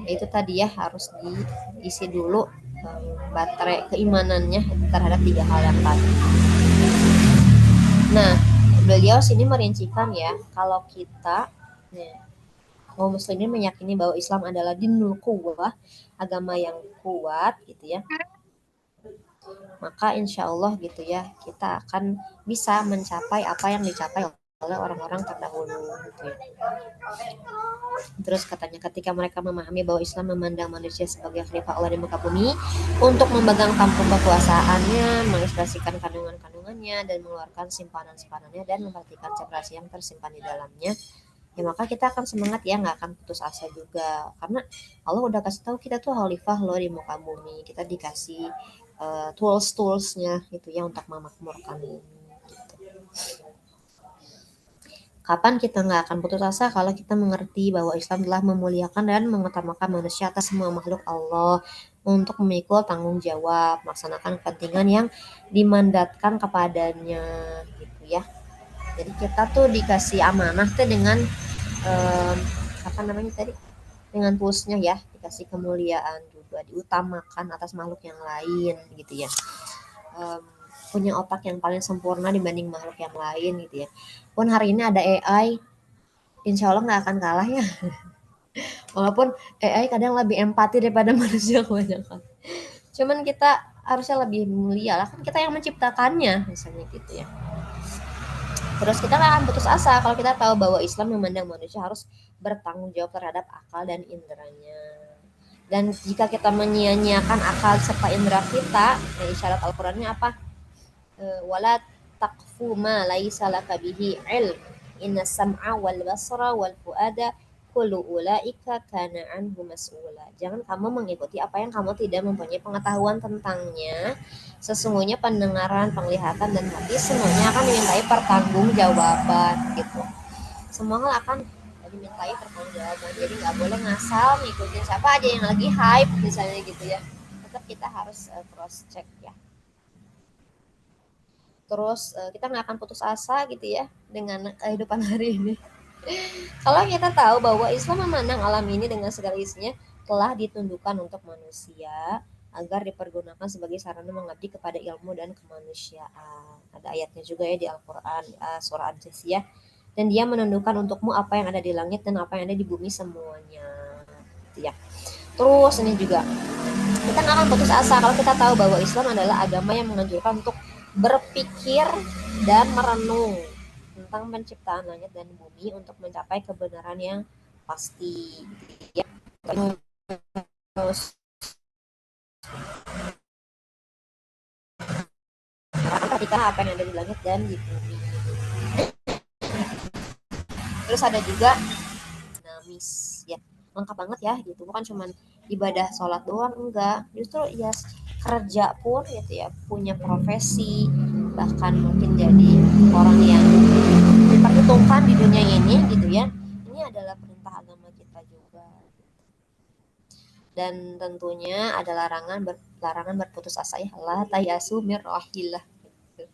itu tadi ya, harus diisi dulu baterai keimanannya terhadap tiga hal yang tadi. Nah beliau sini merincikan ya, kalau kita ya, kaum muslimin meyakini bahwa Islam adalah dinul quwwah, agama yang kuat gitu ya, maka insya Allah gitu ya kita akan bisa mencapai apa yang dicapai oleh orang-orang terdahulu gitu ya. Terus katanya ketika mereka memahami bahwa Islam memandang manusia sebagai khalifah Allah di muka bumi untuk memegang tampuk kekuasaannya, mengekspresikan kandungan-kandungannya dan mengeluarkan simpanan-simpanannya dan memperhatikan separasi yang tersimpan di dalamnya, ya maka kita akan semangat ya, nggak akan putus asa juga, karena Allah udah kasih tahu kita tuh khalifah loh di muka bumi, kita dikasih tools-toolsnya gitu ya untuk memakmurkan bumi gitu. Kapan kita nggak akan putus asa kalau kita mengerti bahwa Islam telah memuliakan dan mengutamakan manusia atas semua makhluk Allah untuk memikul tanggung jawab, melaksanakan kepentingan yang dimandatkan kepadanya gitu ya. Jadi kita tuh dikasih amanah tuh dengan um, apa namanya tadi, dengan toolsnya ya, dikasih kemuliaan juga, diutamakan atas makhluk yang lain gitu ya. um, punya otak yang paling sempurna dibanding makhluk yang lain gitu ya. Pun hari ini ada AI, insya Allah nggak akan kalah ya. Walaupun AI kadang lebih empati daripada manusia kebanyakan. Cuman kita harusnya lebih mulia lah, kan kita yang menciptakannya misalnya gitu ya. Terus kita nggak akan putus asa kalau kita tahu bahwa Islam memandang manusia harus bertanggung jawab terhadap akal dan inderanya. Dan jika kita menyia-nyiakan akal serta indera kita, ya isyarat Al-Qur'annya apa? Wala taqfu ma laisa laka bihi ilm. Inna sam'a wal basara wal fuada kullu ulaika kana anhu mas'ula. Jangan kamu mengikuti apa yang kamu tidak mempunyai pengetahuan tentangnya. Sesungguhnya pendengaran, penglihatan dan hati semuanya akan dimintai pertanggungjawaban gitu. Semua hal akan dimintai pertanggungjawaban. Jadi nggak boleh ngasal ngikutin siapa aja yang lagi hype misalnya gitu ya. Tetap kita harus cross check ya. Terus kita nggak akan putus asa gitu ya dengan kehidupan hari ini. Kalau kita tahu bahwa Islam memandang alam ini dengan segala isinya telah ditundukkan untuk manusia agar dipergunakan sebagai sarana mengabdi kepada ilmu dan kemanusiaan. Ada ayatnya juga ya di Al-Quran, surah Al-Jasiyah. Dan dia menundukkan untukmu apa yang ada di langit dan apa yang ada di bumi semuanya. Gitu ya. Terus ini juga, kita nggak akan putus asa kalau kita tahu bahwa Islam adalah agama yang menganjurkan untuk berpikir dan merenung tentang penciptaan langit dan bumi untuk mencapai kebenaran yang pasti. Ya. Terus ketika apa yang ada di langit dan di bumi. Terus ada juga dinamis ya, lengkap banget ya gitu, bukan cuman ibadah sholat doang, enggak, justru ya kerja pun gitu ya, punya profesi, bahkan mungkin jadi orang yang diperhitungkan di dunia ini gitu ya. Ini adalah perintah agama kita juga. Dan tentunya ada larangan berputus asa ya, la tayasu mir rahillah gitu.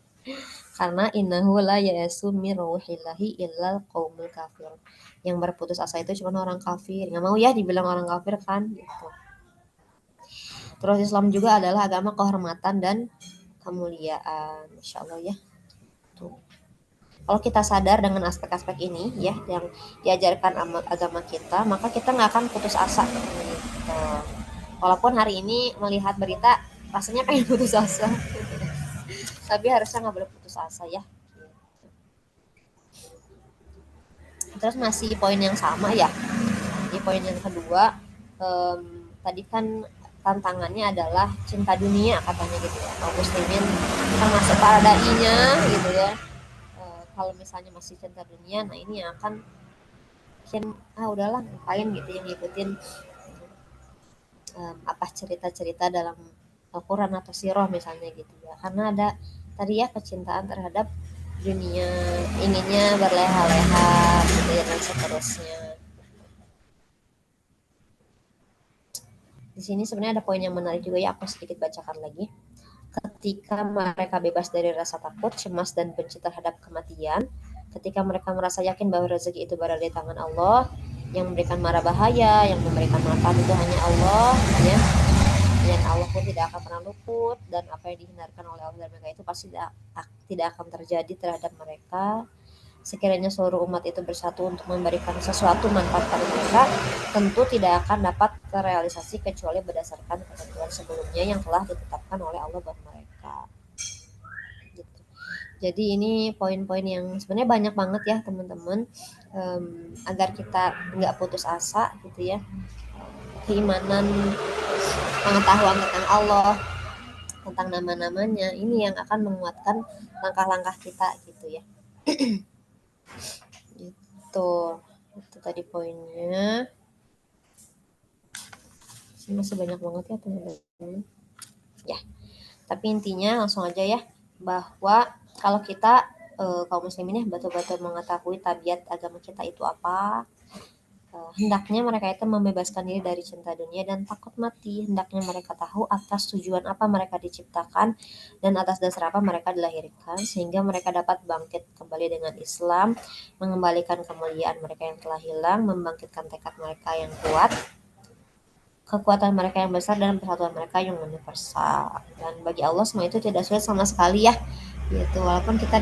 Karena innahu la yasu mir ruhillahi illal qaumul kafir. Yang berputus asa itu cuma orang kafir. Nggak mau ya dibilang orang kafir kan gitu. Terus Islam juga adalah agama kehormatan dan kemuliaan. Insya Allah ya. Tuh. Kalau kita sadar dengan aspek-aspek ini ya yang diajarkan agama kita, maka kita nggak akan putus asa. Gitu. Walaupun hari ini melihat berita rasanya pengen putus asa, tapi harusnya nggak boleh putus asa ya. Terus masih poin yang sama ya. Di poin yang kedua, tadi kan tantangannya adalah cinta dunia katanya gitu ya. Kaum muslimin termasuk para dai-nya gitu ya. Kalau misalnya masih cinta dunia, nah ini yang akan mungkin udahlah ngapain gitu yang ngikutin apa cerita-cerita dalam Al-Quran atau Sirah misalnya gitu ya. Karena ada tadi ya kecintaan terhadap dunia, inginnya berleha-leha gitu ya, dan seterusnya. Di sini sebenarnya ada poin yang menarik juga ya, aku sedikit bacakan lagi. Ketika mereka bebas dari rasa takut, cemas, dan benci terhadap kematian, ketika mereka merasa yakin bahwa rezeki itu berada di tangan Allah, yang memberikan mara bahaya, yang memberikan manfaat itu hanya Allah, ya. Dan Allah pun tidak akan pernah luput, dan apa yang dihindarkan oleh Allah dan mereka itu pasti tidak akan terjadi terhadap mereka. Sekiranya seluruh umat itu bersatu untuk memberikan sesuatu manfaat pada mereka, tentu tidak akan dapat terrealisasi kecuali berdasarkan ketentuan sebelumnya yang telah ditetapkan oleh Allah buat mereka. Gitu. Jadi ini poin-poin yang sebenarnya banyak banget ya teman-teman, agar kita nggak putus asa gitu ya. Keimanan, pengetahuan tentang Allah, tentang nama-namanya, ini yang akan menguatkan langkah-langkah kita gitu ya. Itu tadi poinnya. Masih banyak banget ya teman-teman ya, tapi intinya langsung aja ya, bahwa kalau kita kaum muslimin ya betul-betul mengetahui tabiat agama kita itu apa, hendaknya mereka itu membebaskan diri dari cinta dunia dan takut mati. Hendaknya mereka tahu atas tujuan apa mereka diciptakan dan atas dasar apa mereka dilahirkan, sehingga mereka dapat bangkit kembali dengan Islam, mengembalikan kemuliaan mereka yang telah hilang, membangkitkan tekad mereka yang kuat, kekuatan mereka yang besar dan persatuan mereka yang universal. Dan bagi Allah semua itu tidak sulit sama sekali ya, gitu. Walaupun kita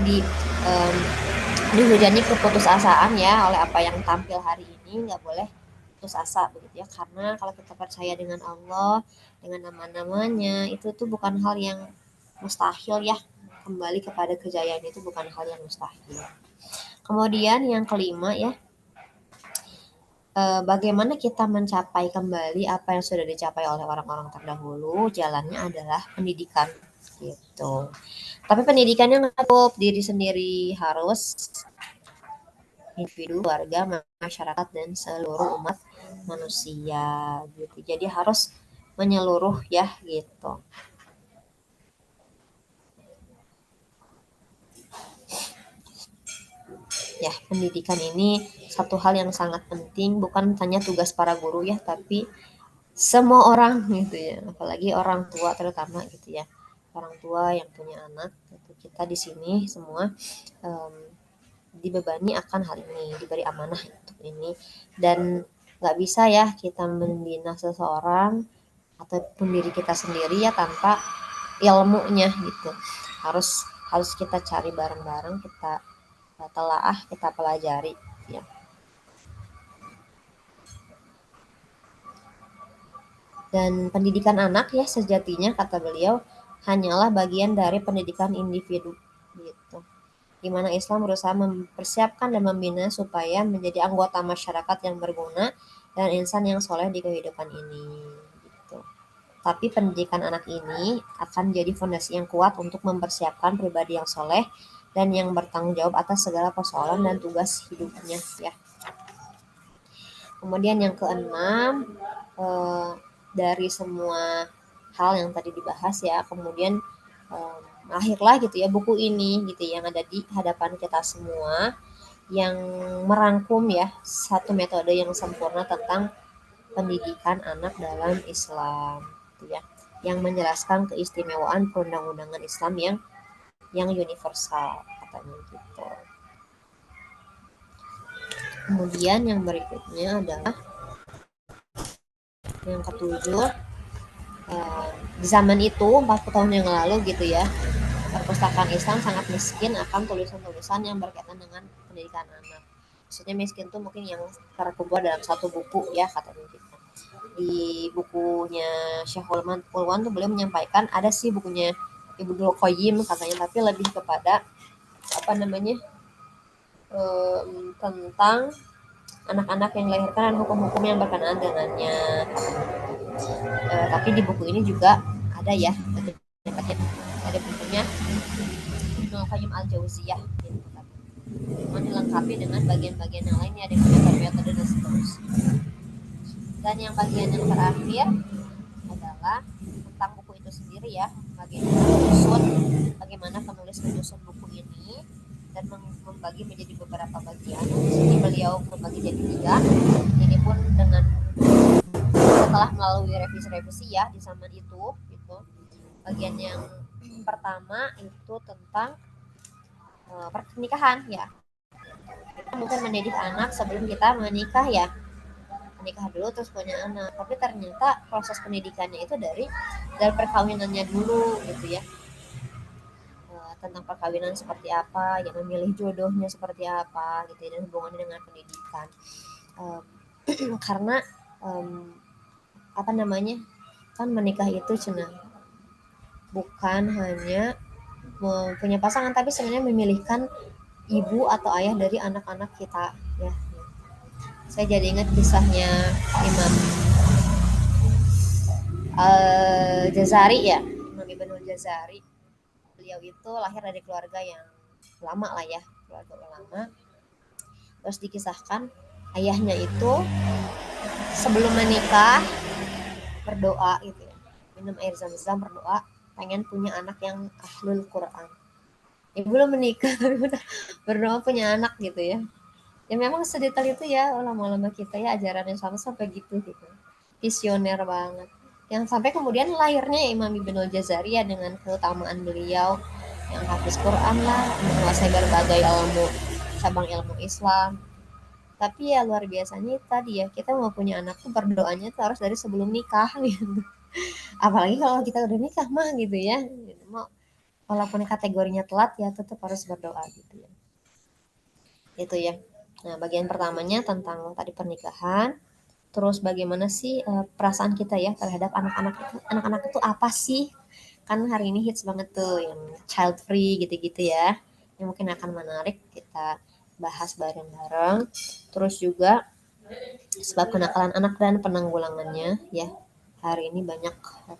dihujani keputusasaan ya oleh apa yang tampil hari ini, nggak boleh putus asa begitu ya, karena kalau kita percaya dengan Allah, dengan nama-namanya, itu tuh bukan hal yang mustahil ya. Kembali kepada kejayaan itu bukan hal yang mustahil. Kemudian yang kelima ya, bagaimana kita mencapai kembali apa yang sudah dicapai oleh orang-orang terdahulu. Jalannya adalah pendidikan gitu. Tapi pendidikannya nggak cukup diri sendiri, harus individu, keluarga, masyarakat, dan seluruh umat manusia gitu. Jadi harus menyeluruh ya gitu. Ya, pendidikan ini satu hal yang sangat penting, bukan hanya tugas para guru ya, tapi semua orang gitu ya, apalagi orang tua terutama gitu ya, orang tua yang punya anak gitu. Kita di sini semua um, dibebani akan hal ini, diberi amanah untuk ini, dan nggak bisa ya kita membina seseorang ataupun diri kita sendiri ya tanpa ilmunya gitu. Harus kita cari bareng-bareng, kita telaah, kita pelajari ya. Dan pendidikan anak ya sejatinya, kata beliau, hanyalah bagian dari pendidikan individu gitu. Di mana Islam berusaha mempersiapkan dan membina supaya menjadi anggota masyarakat yang berguna dan insan yang soleh di kehidupan ini gitu. Tapi pendidikan anak ini akan jadi fondasi yang kuat untuk mempersiapkan pribadi yang soleh dan yang bertanggung jawab atas segala persoalan dan tugas hidupnya ya. Kemudian yang keenam, eh, dari semua hal yang tadi dibahas ya, kemudian lahirlah gitu ya buku ini gitu yang ada di hadapan kita semua, yang merangkum ya satu metode yang sempurna tentang pendidikan anak dalam Islam gitu ya, yang menjelaskan keistimewaan perundang-undangan Islam yang universal katanya gitu. Kemudian yang berikutnya adalah yang ketujuh, di zaman itu 40 tahun yang lalu gitu ya, perpustakaan Islam sangat miskin akan tulisan-tulisan yang berkaitan dengan pendidikan anak. Maksudnya miskin tuh mungkin yang terkumpul dalam satu buku ya katanya gitu. Di bukunya Syekhul Pulwan tuh beliau menyampaikan ada sih bukunya Ibnu Qayyim katanya, tapi lebih kepada apa namanya, tentang anak-anak yang dilahirkan dan hukum-hukum yang berkenaan dengannya. Tapi di buku ini juga ada ya, ada bukunya Ibnu Qayyim al-Jauziyah gitu kan. Cuma dilengkapi dengan bagian-bagian yang lainnya dengan metode-metode dan seterusnya. Dan yang bagian yang terakhir adalah tentang buku itu sendiri ya, bagaimana penulis menyusun buku ini dan membagi menjadi beberapa bagian. Di sini beliau membagi jadi 3. Ini pun dengan setelah melalui revisi-revisi ya di zaman itu gitu. Bagian yang pertama itu tentang pernikahan ya. Kita mungkin mendidik anak sebelum kita menikah ya, menikah dulu terus punya anak, tapi ternyata proses pendidikannya itu dari perkawinannya dulu gitu ya. Tentang perkawinan seperti apa, yang memilih jodohnya seperti apa gitu ya, dan hubungannya dengan pendidikan. Karena apa namanya, kan menikah itu cina bukan hanya punya pasangan, tapi sebenarnya memilihkan ibu atau ayah dari anak-anak kita ya. Saya jadi ingat kisahnya Imam Al-Jazari ya, Imam Ibnul Jazari. Beliau itu lahir dari keluarga yang lama lah ya, keluarga ulama. Terus dikisahkan ayahnya itu sebelum menikah berdoa gitu ya, minum air zam-zam, berdoa pengen punya anak yang ahlul Quran. Ya belum menikah tapi udah berdoa punya anak gitu ya. Ya memang sedetail itu ya ulama-ulama kita ya, ajaran yang sama sampai gitu gitu. Visioner banget. Yang sampai kemudian lahirnya Imam Ibnul Jazari ya, dengan keutamaan beliau yang hafiz Quran lah, menguasai berbagai ilmu, cabang ilmu Islam. Tapi ya luar biasanya tadi ya, kita mau punya anak tuh berdoanya tuh harus dari sebelum nikah gitu. Apalagi kalau kita udah nikah mah gitu ya. Gitu. Mau walaupun kategorinya telat ya tetap harus berdoa gitu ya. Itu ya. Nah, bagian pertamanya tentang tadi pernikahan. Terus bagaimana sih perasaan kita ya terhadap anak-anak itu? Anak-anak itu apa sih? Kan hari ini hits banget tuh yang child free gitu-gitu ya. Yang mungkin akan menarik kita bahas bareng-bareng. Terus juga sebab kenakalan anak dan penanggulangannya ya. Hari ini banyak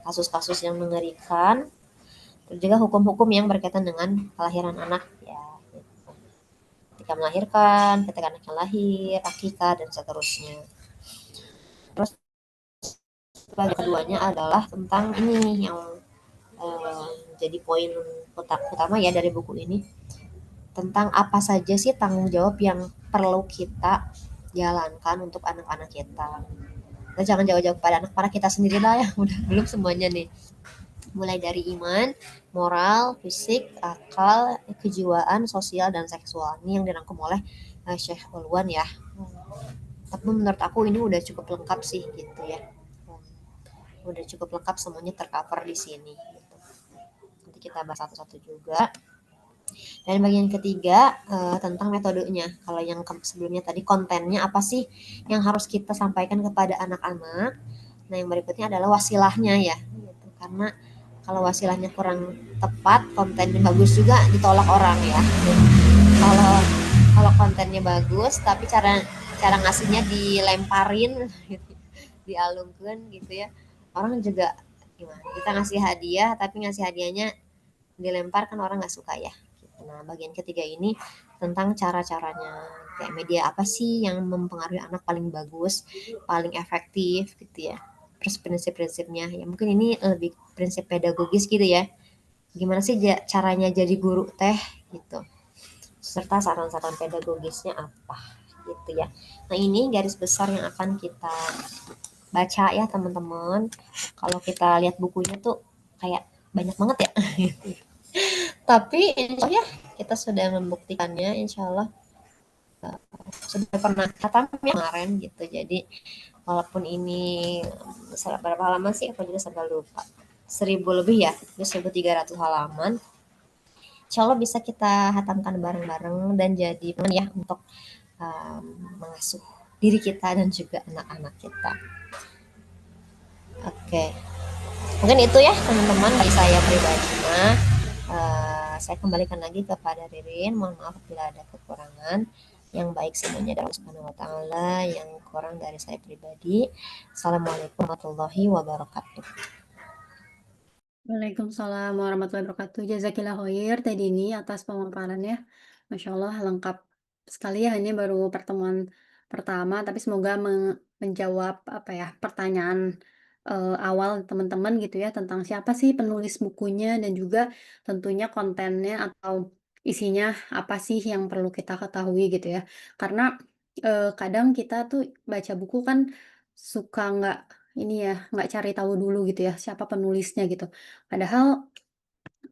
kasus-kasus yang mengerikan. Terus juga hukum-hukum yang berkaitan dengan kelahiran anak ya. Gitu. Ketika melahirkan, ketika anaknya lahir, akikah dan seterusnya. Terus keduanya adalah tentang ini yang jadi poin utama ya dari buku ini tentang apa saja sih tanggung jawab yang perlu kita jalankan untuk anak-anak kita. Kita jangan jauh-jauh pada anak para kita sendiri lah ya, udah belum semuanya nih. Mulai dari iman, moral, fisik, akal, kejiwaan, sosial, dan seksual. Ini yang dirangkum oleh Syekh Ulwan ya. Tapi menurut aku ini udah cukup lengkap sih gitu ya. Udah cukup lengkap semuanya tercover di sini. Gitu. Nanti kita bahas satu-satu juga. Dan bagian ketiga tentang metodenya. Kalau yang sebelumnya tadi kontennya apa sih yang harus kita sampaikan kepada anak-anak. Nah yang berikutnya adalah wasilahnya ya. Gitu. Karena kalau wasilahnya kurang tepat, kontennya bagus juga ditolak orang ya. Kalau kalau kontennya bagus, tapi cara cara ngasihnya dilemparin, gitu, dialungkan gitu ya. Orang juga gimana? Kita ngasih hadiah, tapi ngasih hadiahnya dilempar kan orang nggak suka ya. Nah, bagian ketiga ini tentang cara-caranya. Kayak media apa sih yang mempengaruhi anak paling bagus, paling efektif gitu ya. Terus prinsip-prinsipnya. Ya mungkin ini lebih prinsip pedagogis gitu ya. Gimana sih caranya jadi guru teh gitu. Serta saran-saran pedagogisnya apa gitu ya. Nah, ini garis besar yang akan kita baca ya teman-teman. Kalau kita lihat bukunya tuh kayak banyak banget ya. Tapi insya Allah ya kita sudah membuktikannya insya Allah sudah pernah khatam ya kemarin gitu. Jadi walaupun ini berapa halaman sih aku juga sampai lupa. 1000 lebih ya, 1300 halaman. Insya Allah bisa kita hatamkan bareng-bareng dan jadi teman ya untuk um, mengasuh diri kita dan juga anak-anak kita. Oke, mungkin itu ya teman-teman dari saya pribadi. Saya kembalikan lagi kepada Ririn. Mohon maaf bila ada kekurangan. Yang baik semuanya dari Allah Subhanahu wa taala, yang kurang dari saya pribadi. Assalamualaikum warahmatullahi wabarakatuh. Waalaikumsalam warahmatullahi wabarakatuh. Jazakillah khair Teh Dini atas pemaparannya. Masya Allah lengkap sekali ya. Ini baru pertemuan pertama, tapi semoga menjawab apa ya pertanyaan awal teman-teman gitu ya tentang siapa sih penulis bukunya dan juga tentunya kontennya atau isinya apa sih yang perlu kita ketahui gitu ya. Karena kadang kita tuh baca buku kan suka ini ya nggak cari tahu dulu gitu ya siapa penulisnya gitu. Padahal,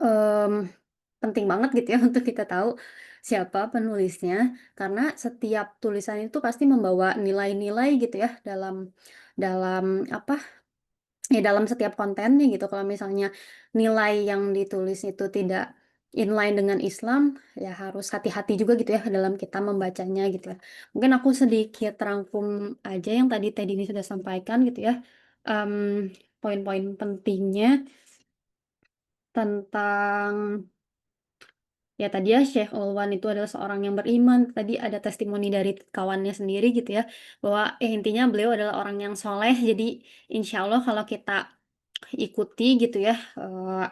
mmm, penting banget gitu ya untuk kita tahu siapa penulisnya, karena setiap tulisan itu pasti membawa nilai-nilai gitu ya dalam apa, ya dalam setiap kontennya gitu. Kalau misalnya nilai yang ditulis itu tidak inline dengan Islam, ya harus hati-hati juga gitu ya dalam kita membacanya gitu ya. Mungkin aku sedikit rangkum aja yang tadi Teh Dini sudah sampaikan gitu ya, poin-poin pentingnya tentang ya tadi ya Syekh Ulwan itu adalah seorang yang beriman, tadi ada testimoni dari kawannya sendiri gitu ya, bahwa intinya beliau adalah orang yang soleh, jadi insya Allah kalau kita ikuti gitu ya,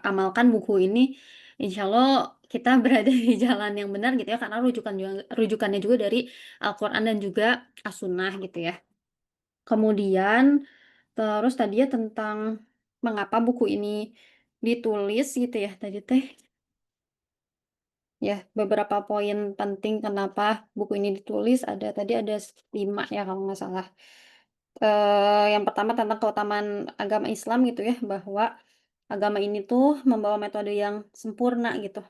amalkan buku ini, insya Allah kita berada di jalan yang benar gitu ya, karena rujukannya juga dari Al-Quran dan juga As-Sunnah gitu ya. Kemudian, terus tadi ya tentang mengapa buku ini ditulis gitu ya, tadi teh ya, beberapa poin penting kenapa buku ini ditulis ada 5 ya kalau nggak salah. Yang pertama tentang keutamaan agama Islam gitu ya, bahwa agama ini tuh membawa metode yang sempurna gitu,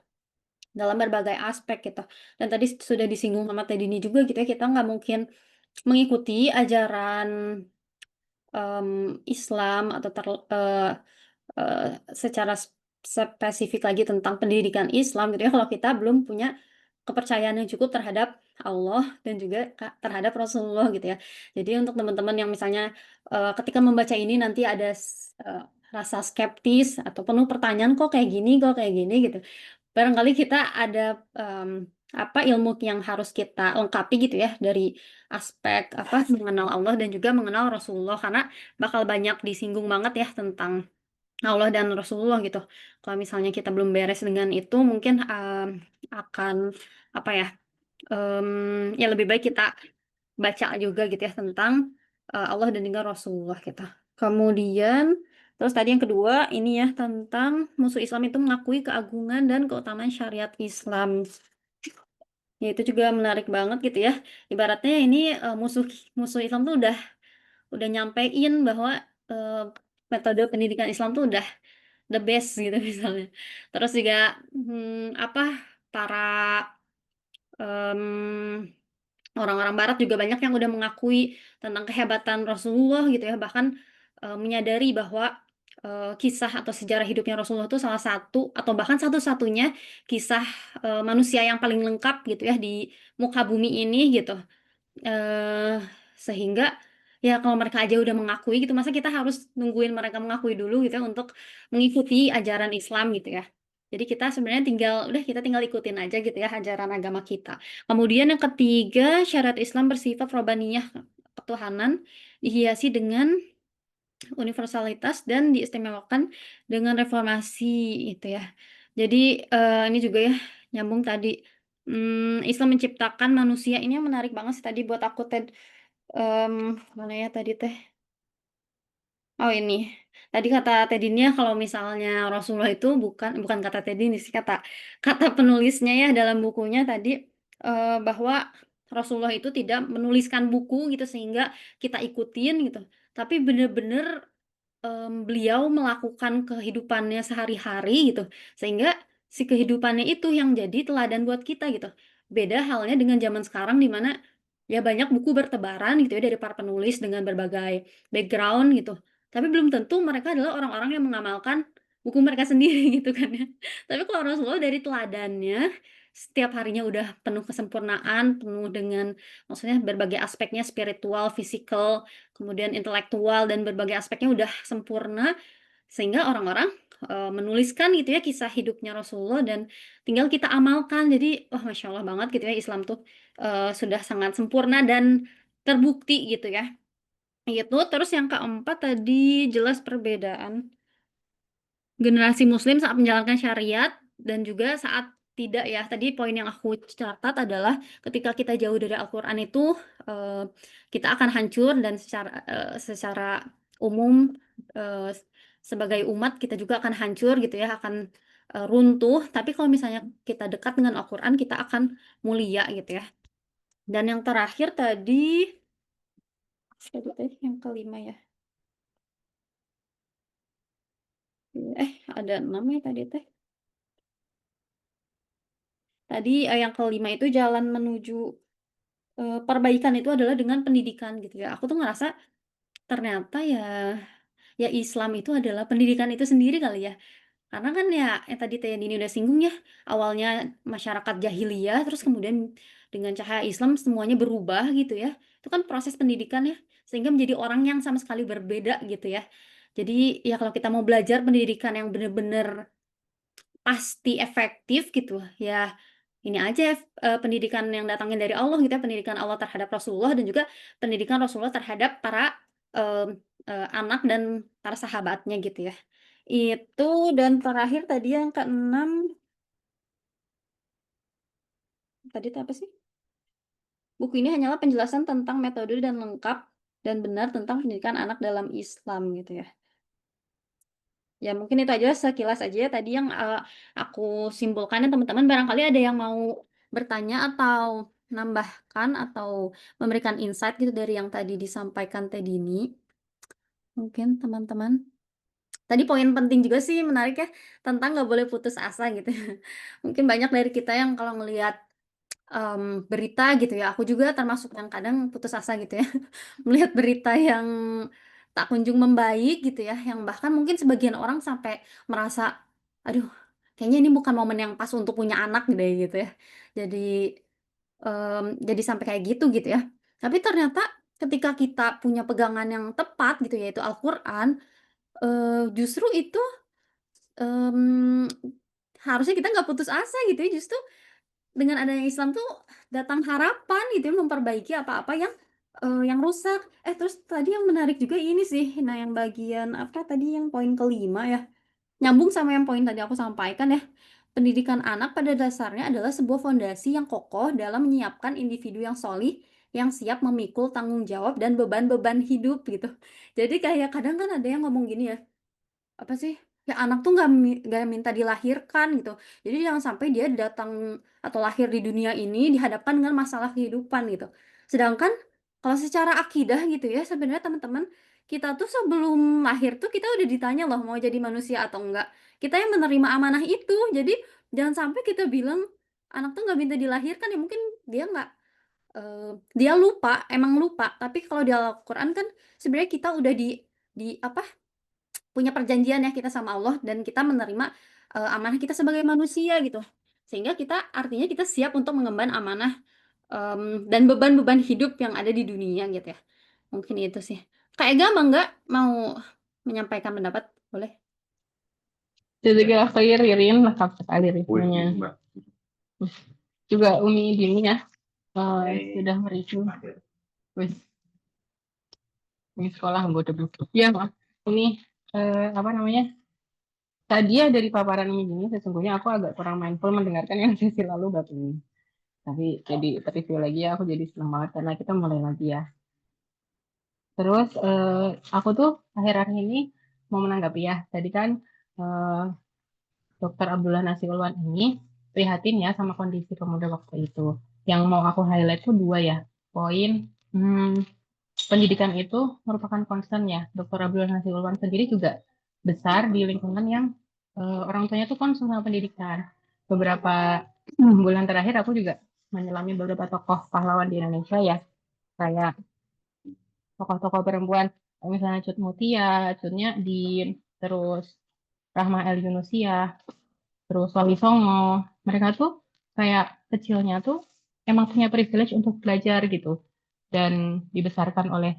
dalam berbagai aspek gitu. Dan tadi sudah disinggung sama Teh Dini juga gitu ya, kita nggak mungkin mengikuti ajaran Islam atau secara spesifik lagi tentang pendidikan Islam gitu ya, kalau kita belum punya kepercayaan yang cukup terhadap Allah dan juga terhadap Rasulullah gitu ya. Jadi untuk teman-teman yang misalnya, ketika membaca ini nanti ada rasa skeptis atau penuh pertanyaan, kok kayak gini?" Gitu. Barangkali kita ada, ilmu yang harus kita lengkapi gitu ya, dari aspek mengenal Allah dan juga mengenal Rasulullah, karena bakal banyak disinggung banget ya tentang Allah dan Rasulullah gitu. Kalau misalnya kita belum beres dengan itu mungkin, akan apa ya, ya lebih baik kita baca juga gitu ya tentang, Allah dan juga Rasulullah gitu. Kemudian terus tadi yang kedua ini ya tentang musuh Islam itu mengakui keagungan dan keutamaan syariat Islam. Ya itu juga menarik banget gitu ya. Ibaratnya ini, musuh musuh Islam tuh udah nyampein bahwa, metode pendidikan Islam tuh udah the best gitu misalnya. Terus juga, para, mmm, orang-orang barat juga banyak yang udah mengakui tentang kehebatan Rasulullah gitu ya, bahkan, menyadari bahwa, kisah atau sejarah hidupnya Rasulullah itu salah satu atau bahkan satu-satunya kisah, manusia yang paling lengkap gitu ya di muka bumi ini gitu. Eee, Sehingga, ya kalau mereka aja udah mengakui gitu, masa kita harus nungguin mereka mengakui dulu gitu ya untuk mengikuti ajaran Islam gitu ya. Jadi kita sebenarnya kita tinggal ikutin aja gitu ya ajaran agama kita. Kemudian yang ketiga, syariat Islam bersifat robaniyah, ketuhanan, dihiasi dengan universalitas dan diistimewakan dengan reformasi gitu ya. Jadi, ini juga ya nyambung tadi, Islam menciptakan manusia ini yang menarik banget sih tadi buat aku mana ya tadi teh? Oh ini, tadi kata Teddy-nya kalau misalnya Rasulullah itu bukan kata Teddy nih sih, kata kata penulisnya ya dalam bukunya tadi, bahwa Rasulullah itu tidak menuliskan buku gitu sehingga kita ikutin gitu, tapi bener-bener beliau melakukan kehidupannya sehari-hari gitu, sehingga si kehidupannya itu yang jadi teladan buat kita gitu. Beda halnya dengan zaman sekarang di mana, ya banyak buku bertebaran gitu ya dari para penulis dengan berbagai background gitu, tapi belum tentu mereka adalah orang-orang yang mengamalkan buku mereka sendiri gitu kan ya. Tapi kalau Rasulullah dari teladannya, setiap harinya udah penuh kesempurnaan, penuh dengan maksudnya berbagai aspeknya spiritual, fisikal, kemudian intelektual dan berbagai aspeknya udah sempurna, sehingga orang-orang, menuliskan gitu ya kisah hidupnya Rasulullah dan tinggal kita amalkan. Jadi, wah masya Allah banget gitu ya Islam tuh, sudah sangat sempurna dan terbukti gitu ya. Itu, terus yang keempat tadi jelas perbedaan generasi muslim saat menjalankan syariat dan juga saat tidak ya. Tadi poin yang aku catat adalah ketika kita jauh dari Al-Qur'an itu, kita akan hancur dan secara umum, eee, sebagai umat kita juga akan hancur gitu ya, akan, runtuh. Tapi kalau misalnya kita dekat dengan Al-Qur'an, kita akan mulia gitu ya. Dan yang terakhir tadi yang kelima ya? Ada 6 ya tadi teh. Tadi, yang kelima itu jalan menuju, perbaikan itu adalah dengan pendidikan gitu ya. Aku tuh ngerasa ternyata ya Islam itu adalah pendidikan itu sendiri kali ya. Karena kan ya yang tadi teh Dini udah singgung ya, awalnya masyarakat jahiliyah terus kemudian dengan cahaya Islam semuanya berubah gitu ya. Itu kan proses pendidikan ya, sehingga menjadi orang yang sama sekali berbeda gitu ya. Jadi ya kalau kita mau belajar pendidikan yang bener-bener pasti efektif gitu, ya ini aja pendidikan yang datangnya dari Allah gitu ya, pendidikan Allah terhadap Rasulullah dan juga pendidikan Rasulullah terhadap para, anak dan para sahabatnya gitu ya. Itu dan terakhir tadi yang keenam, tadi itu apa sih? Buku ini hanyalah penjelasan tentang metode dan lengkap dan benar tentang pendidikan anak dalam Islam gitu ya. Ya mungkin itu aja sekilas aja ya tadi yang, aku simpulkan ya teman-teman, barangkali ada yang mau bertanya atau nambahkan atau memberikan insight gitu dari yang tadi disampaikan Teh Dini, mungkin teman-teman? Tadi poin penting juga sih menarik ya, tentang nggak boleh putus asa gitu. Mungkin banyak dari kita yang kalau ngelihat berita gitu ya, aku juga termasuk yang kadang putus asa gitu ya, melihat berita yang tak kunjung membaik gitu ya, yang bahkan mungkin sebagian orang sampai merasa, "Aduh, kayaknya ini bukan momen yang pas untuk punya anak deh," gitu ya. Jadi, jadi sampai kayak gitu ya. Tapi ternyata ketika kita punya pegangan yang tepat gitu, yaitu Al-Qur'an, justru itu, mmm, harusnya kita nggak putus asa gitu ya, justru dengan adanya Islam tuh datang harapan gitu ya, memperbaiki apa-apa yang rusak. Terus tadi yang menarik juga ini sih, nah yang bagian apa tadi yang poin kelima ya, nyambung sama yang poin tadi aku sampaikan ya. Pendidikan anak pada dasarnya adalah sebuah fondasi yang kokoh dalam menyiapkan individu yang solih, yang siap memikul tanggung jawab dan beban-beban hidup gitu. Jadi kayak kadang kan ada yang ngomong gini ya, apa sih, ya anak tuh nggak minta dilahirkan gitu. Jadi jangan sampai dia datang atau lahir di dunia ini dihadapkan dengan masalah kehidupan gitu. Sedangkan kalau secara akidah gitu ya sebenarnya teman-teman, kita tuh sebelum lahir tuh kita udah ditanya loh mau jadi manusia atau enggak. Kita yang menerima amanah itu. Jadi jangan sampai kita bilang anak tuh nggak minta dilahirkan, ya mungkin dia nggak, dia lupa, emang lupa. Tapi kalau di Al-Qur'an kan sebenarnya kita udah di apa, punya perjanjian ya kita sama Allah dan kita menerima, amanah kita sebagai manusia gitu. Sehingga kita artinya kita siap untuk mengemban amanah, dan beban-beban hidup yang ada di dunia gitu ya. Mungkin itu sih. Kak Ega nggak mau menyampaikan pendapat? Boleh? Jazakallah khair Ririn, lengkap sekali reviewnya. Juga Umi Dini ya, sudah mereview. Wis, ini sekolah bodoh buku. Ya maaf, ini apa namanya? Tadi ya dari paparan Umi Dini, sesungguhnya aku agak kurang mindful mendengarkan yang sesi lalu Bapak ini. Tapi jadi review lagi ya, aku jadi senang banget karena kita mulai lagi ya. Terus aku tuh akhir-akhir ini mau menanggapi ya. Tadi kan eh, Dr. Abdullah Nasiulwan ini prihatin ya sama kondisi pemuda waktu itu. Yang mau aku highlight tuh dua ya. Poin, pendidikan itu merupakan concern ya. Dr. Abdullah Nasiulwan sendiri juga besar di lingkungan yang orang tuanya tuh concern sama pendidikan. Beberapa bulan terakhir aku juga menyelami beberapa tokoh pahlawan di Indonesia ya. Kayak tokoh-tokoh perempuan, misalnya Cut Mutia, Cutnya Din, terus Rahma El Yunusia, terus Wali Songo. Mereka tuh kayak kecilnya tuh emang punya privilege untuk belajar gitu dan dibesarkan oleh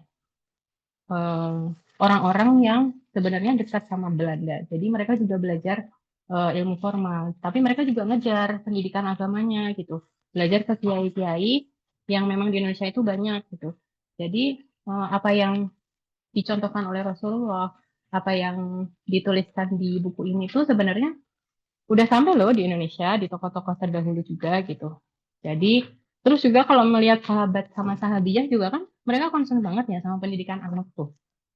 eh, orang-orang yang sebenarnya dekat sama Belanda. Jadi mereka juga belajar ilmu formal, tapi mereka juga ngejar pendidikan agamanya gitu. Belajar ke kiai-kiai yang memang di Indonesia itu banyak gitu. Jadi apa yang dicontohkan oleh Rasulullah, apa yang dituliskan di buku ini tuh sebenarnya udah sampai loh di Indonesia, di toko-toko terdahulu juga gitu. Jadi, terus juga kalau melihat sahabat sama sahabiah juga kan, mereka concern banget ya sama pendidikan anak tuh.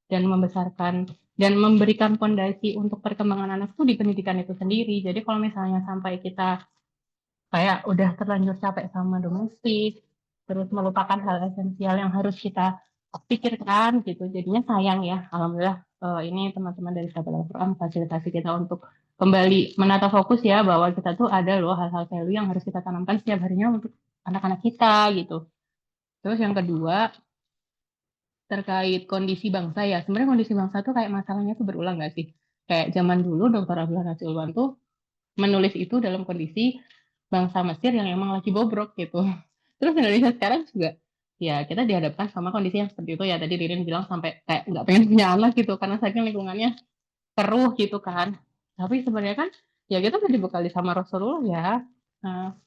Dan membesarkan, dan memberikan fondasi untuk perkembangan anak tuh di pendidikan itu sendiri. Jadi kalau misalnya sampai kita kayak udah terlanjur capek sama domestik, terus melupakan hal esensial yang harus kita pikirkan gitu. Jadinya sayang ya. Alhamdulillah ini teman-teman dari Sahabat Al-Quran fasilitasi kita untuk kembali menata fokus ya bahwa kita tuh ada loh hal-hal value yang harus kita tanamkan setiap harinya untuk anak-anak kita gitu. Terus yang kedua terkait kondisi bangsa ya. Sebenarnya kondisi bangsa tuh kayak masalahnya tuh berulang nggak sih? Kayak zaman dulu Dr. Abdullah Nasilwan tuh menulis itu dalam kondisi bangsa Mesir yang emang lagi bobrok gitu. Terus Indonesia sekarang juga ya kita dihadapkan sama kondisi yang seperti itu ya. Tadi Ririn bilang sampai kayak nggak pengen punya anak gitu karena saking lingkungannya keruh gitu kan. Tapi sebenarnya kan ya kita udah dibekali sama Rasulullah ya. Nah,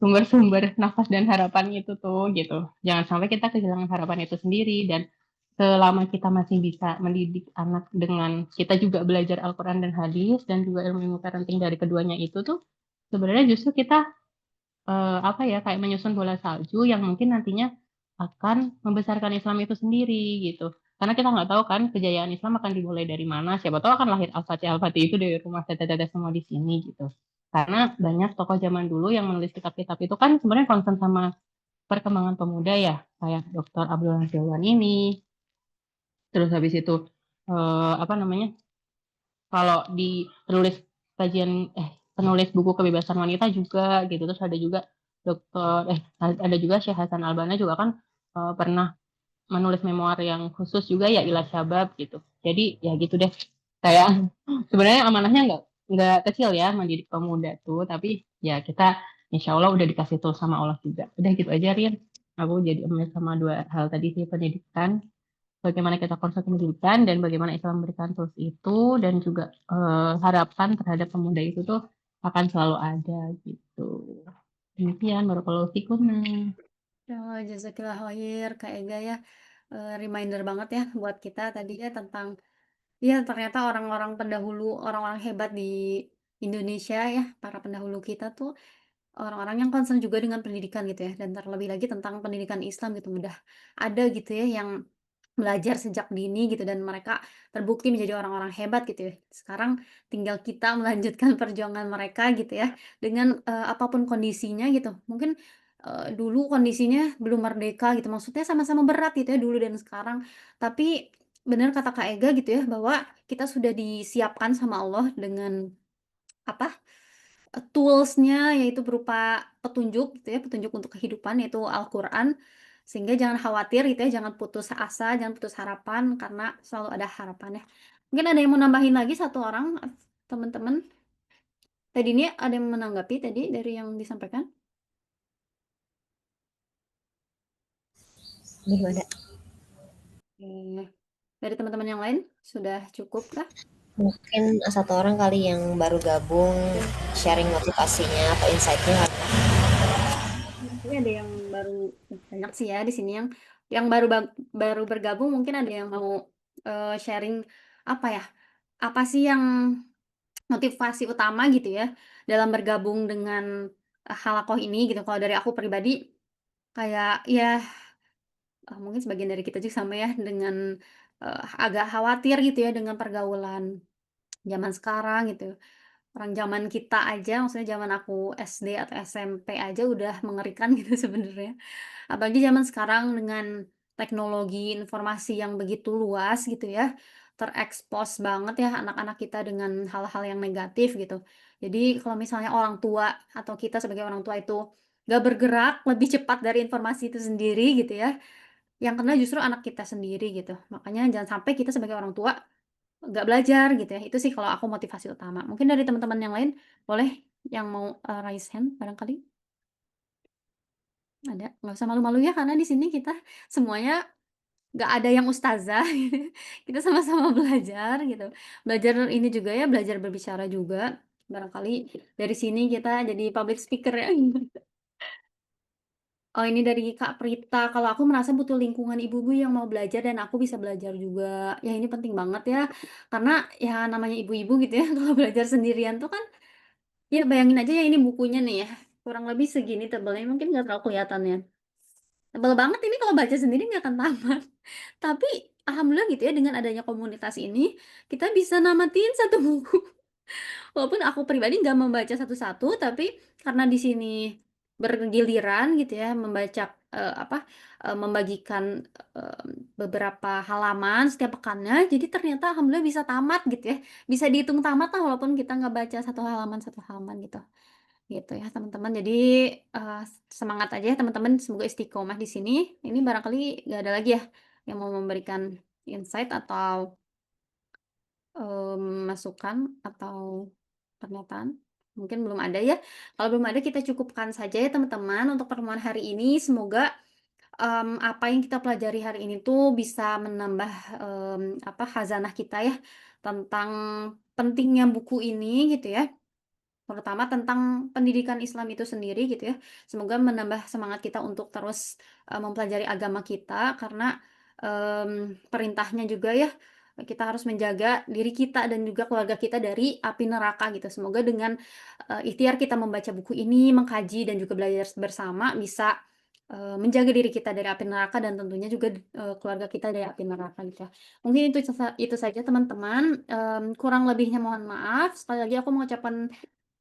sumber-sumber nafas dan harapan itu tuh gitu. Jangan sampai kita kehilangan harapan itu sendiri dan selama kita masih bisa mendidik anak dengan kita juga belajar Al-Quran dan hadis dan juga ilmu-ilmu parenting dari keduanya itu tuh sebenarnya justru kita apa ya kayak menyusun bola salju yang mungkin nantinya akan membesarkan Islam itu sendiri gitu. Karena kita nggak tahu kan kejayaan Islam akan dimulai dari mana. Siapa tahu akan lahir Al-Fatih Al-Fatih itu dari rumah dada-dada semua di sini gitu. Karena banyak tokoh zaman dulu yang menulis kitab-kitab itu kan sebenarnya concern sama perkembangan pemuda ya. Kayak Dr. Abdul Nasir ini. Terus habis itu apa namanya? Kalau di penulis kajian penulis buku kebebasan wanita juga gitu. Terus ada juga ada juga Syekh Hasan Albana juga kan pernah menulis memoir yang khusus juga ya Ila Syabab gitu. Jadi ya gitu deh. Kayak sebenarnya amanahnya nggak kecil ya mendidik pemuda tuh, tapi ya kita insya Allah udah dikasih tool sama Allah juga. Udah gitu aja Rian. Aku jadi amazed sama dua hal tadi sih, pendidikan, bagaimana kita konsep pendidikan dan bagaimana Islam memberikan tools itu, dan juga harapan terhadap pemuda itu tuh akan selalu ada gitu. Demikian barakallahu fikum. Oh, jazakillah khair, Kak Ega ya. Reminder banget ya buat kita tadi ya tentang ya ternyata orang-orang pendahulu, orang-orang hebat di Indonesia ya, para pendahulu kita tuh orang-orang yang concern juga dengan pendidikan gitu ya, dan terlebih lagi tentang pendidikan Islam gitu, udah ada gitu ya yang belajar sejak dini gitu dan mereka terbukti menjadi orang-orang hebat gitu ya. Sekarang tinggal kita melanjutkan perjuangan mereka gitu ya dengan, apa kondisinya gitu. Mungkin, dulu kondisinya belum merdeka gitu, maksudnya sama-sama berat gitu ya dulu dan sekarang. Tapi benar kata Kak Ega gitu ya bahwa kita sudah disiapkan sama Allah dengan apa, tools-nya yaitu berupa petunjuk gitu ya, petunjuk untuk kehidupan yaitu Al-Qur'an, sehingga jangan khawatir gitu ya, jangan putus asa, jangan putus harapan karena selalu ada harapan ya. Mungkin ada yang mau nambahin lagi satu orang, teman-teman? Tadi ini ada yang menanggapi tadi dari yang disampaikan? Belum ada. Dari teman-teman yang lain sudah cukup kah? Mungkin satu orang kali yang baru gabung sharing motivasinya atau insight-nya. Ini ada yang baru banyak sih ya di sini yang baru bergabung mungkin ada yang mau, sharing apa ya, apa sih yang motivasi utama gitu ya dalam bergabung dengan, halaqah ini gitu. Kalau dari aku pribadi kayak ya, mungkin sebagian dari kita juga sama ya dengan, agak khawatir gitu ya dengan pergaulan zaman sekarang gitu. Orang zaman kita aja, maksudnya zaman aku SD atau SMP aja udah mengerikan gitu sebenarnya. Apalagi zaman sekarang dengan teknologi informasi yang begitu luas gitu ya, terekspos banget ya anak-anak kita dengan hal-hal yang negatif gitu. Jadi kalau misalnya orang tua atau kita sebagai orang tua itu nggak bergerak lebih cepat dari informasi itu sendiri gitu ya, yang kena justru anak kita sendiri gitu. Makanya jangan sampai kita sebagai orang tua nggak belajar gitu ya, itu sih kalau aku motivasi utama. Mungkin dari teman-teman yang lain boleh yang mau, raise hand barangkali? Ada? Nggak usah malu-malu ya karena di sini kita semuanya nggak ada yang ustazah, kita sama-sama belajar gitu. Belajar ini juga ya, belajar berbicara juga. Barangkali dari sini kita jadi public speaker ya. Oh ini dari Kak Prita, kalau aku merasa butuh lingkungan ibu-ibu yang mau belajar dan aku bisa belajar juga. Ya ini penting banget ya, karena ya namanya ibu-ibu gitu ya, kalau belajar sendirian tuh kan ya bayangin aja ya ini bukunya nih ya, kurang lebih segini tebalnya, mungkin nggak terlalu kelihatan ya. Tebal banget ini kalau baca sendiri nggak akan tamat. Tapi alhamdulillah gitu ya dengan adanya komunitas ini, kita bisa namatin satu buku. Walaupun aku pribadi nggak membaca satu-satu, tapi karena di sini bergiliran gitu ya membaca, membagikan, beberapa halaman setiap pekannya, jadi ternyata alhamdulillah bisa tamat gitu ya. Bisa dihitung tamat lah walaupun kita nggak baca satu halaman gitu. Gitu ya teman-teman. Jadi, semangat aja ya teman-teman, semoga istiqomah di sini. Ini barangkali nggak ada lagi ya yang mau memberikan insight atau, masukan atau pernyataan? Mungkin belum ada ya. Kalau belum ada kita cukupkan saja ya teman-teman untuk pertemuan hari ini. Semoga, apa yang kita pelajari hari ini tuh bisa menambah, khazanah kita ya tentang pentingnya buku ini gitu ya. Terutama tentang pendidikan Islam itu sendiri gitu ya. Semoga menambah semangat kita untuk terus, mempelajari agama kita karena, perintahnya juga ya, kita harus menjaga diri kita dan juga keluarga kita dari api neraka gitu. Semoga dengan, ikhtiar kita membaca buku ini, mengkaji dan juga belajar bersama bisa, menjaga diri kita dari api neraka dan tentunya juga, keluarga kita dari api neraka gitu ya. Mungkin itu saja teman-teman, kurang lebihnya mohon maaf. Sekali lagi aku mengucapkan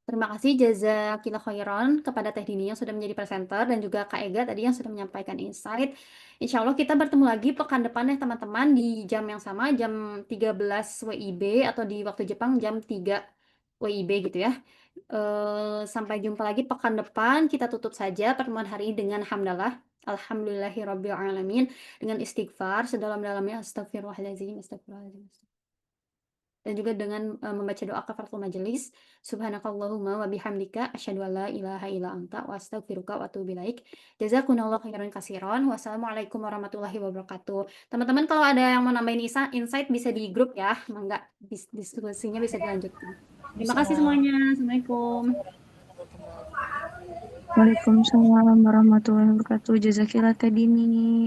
terima kasih jazakillah khairan kepada Teh Dini yang sudah menjadi presenter dan juga Kak Ega tadi yang sudah menyampaikan insight. Insya Allah kita bertemu lagi pekan depan ya teman-teman di jam yang sama, jam 13 WIB atau di waktu Jepang jam 3 WIB gitu ya. Sampai jumpa lagi pekan depan. Kita tutup saja pertemuan hari ini dengan hamdalah. Alhamdulillahirabbil alamin, dengan istighfar sedalam-dalamnya, astagfirullahaladzim, astagfirullahaladzim. Dan juga dengan membaca doa kafaratul majelis. Subhanakallahumma wa bihamdika asyhadu an la ilaha illa anta wa astaghfiruka wa atubu ilaik. Jazakumullahu khairan katsiran. Wassalamualaikum warahmatullahi wabarakatuh. Teman-teman kalau ada yang mau nambahin insight bisa di grup ya. Mangga diskusinya bisa dilanjutkan. Terima kasih semuanya. Assalamualaikum. Warahmatullahi wabarakatuh. Waalaikumsalam warahmatullahi wabarakatuh. Jazakillah Teh Dini.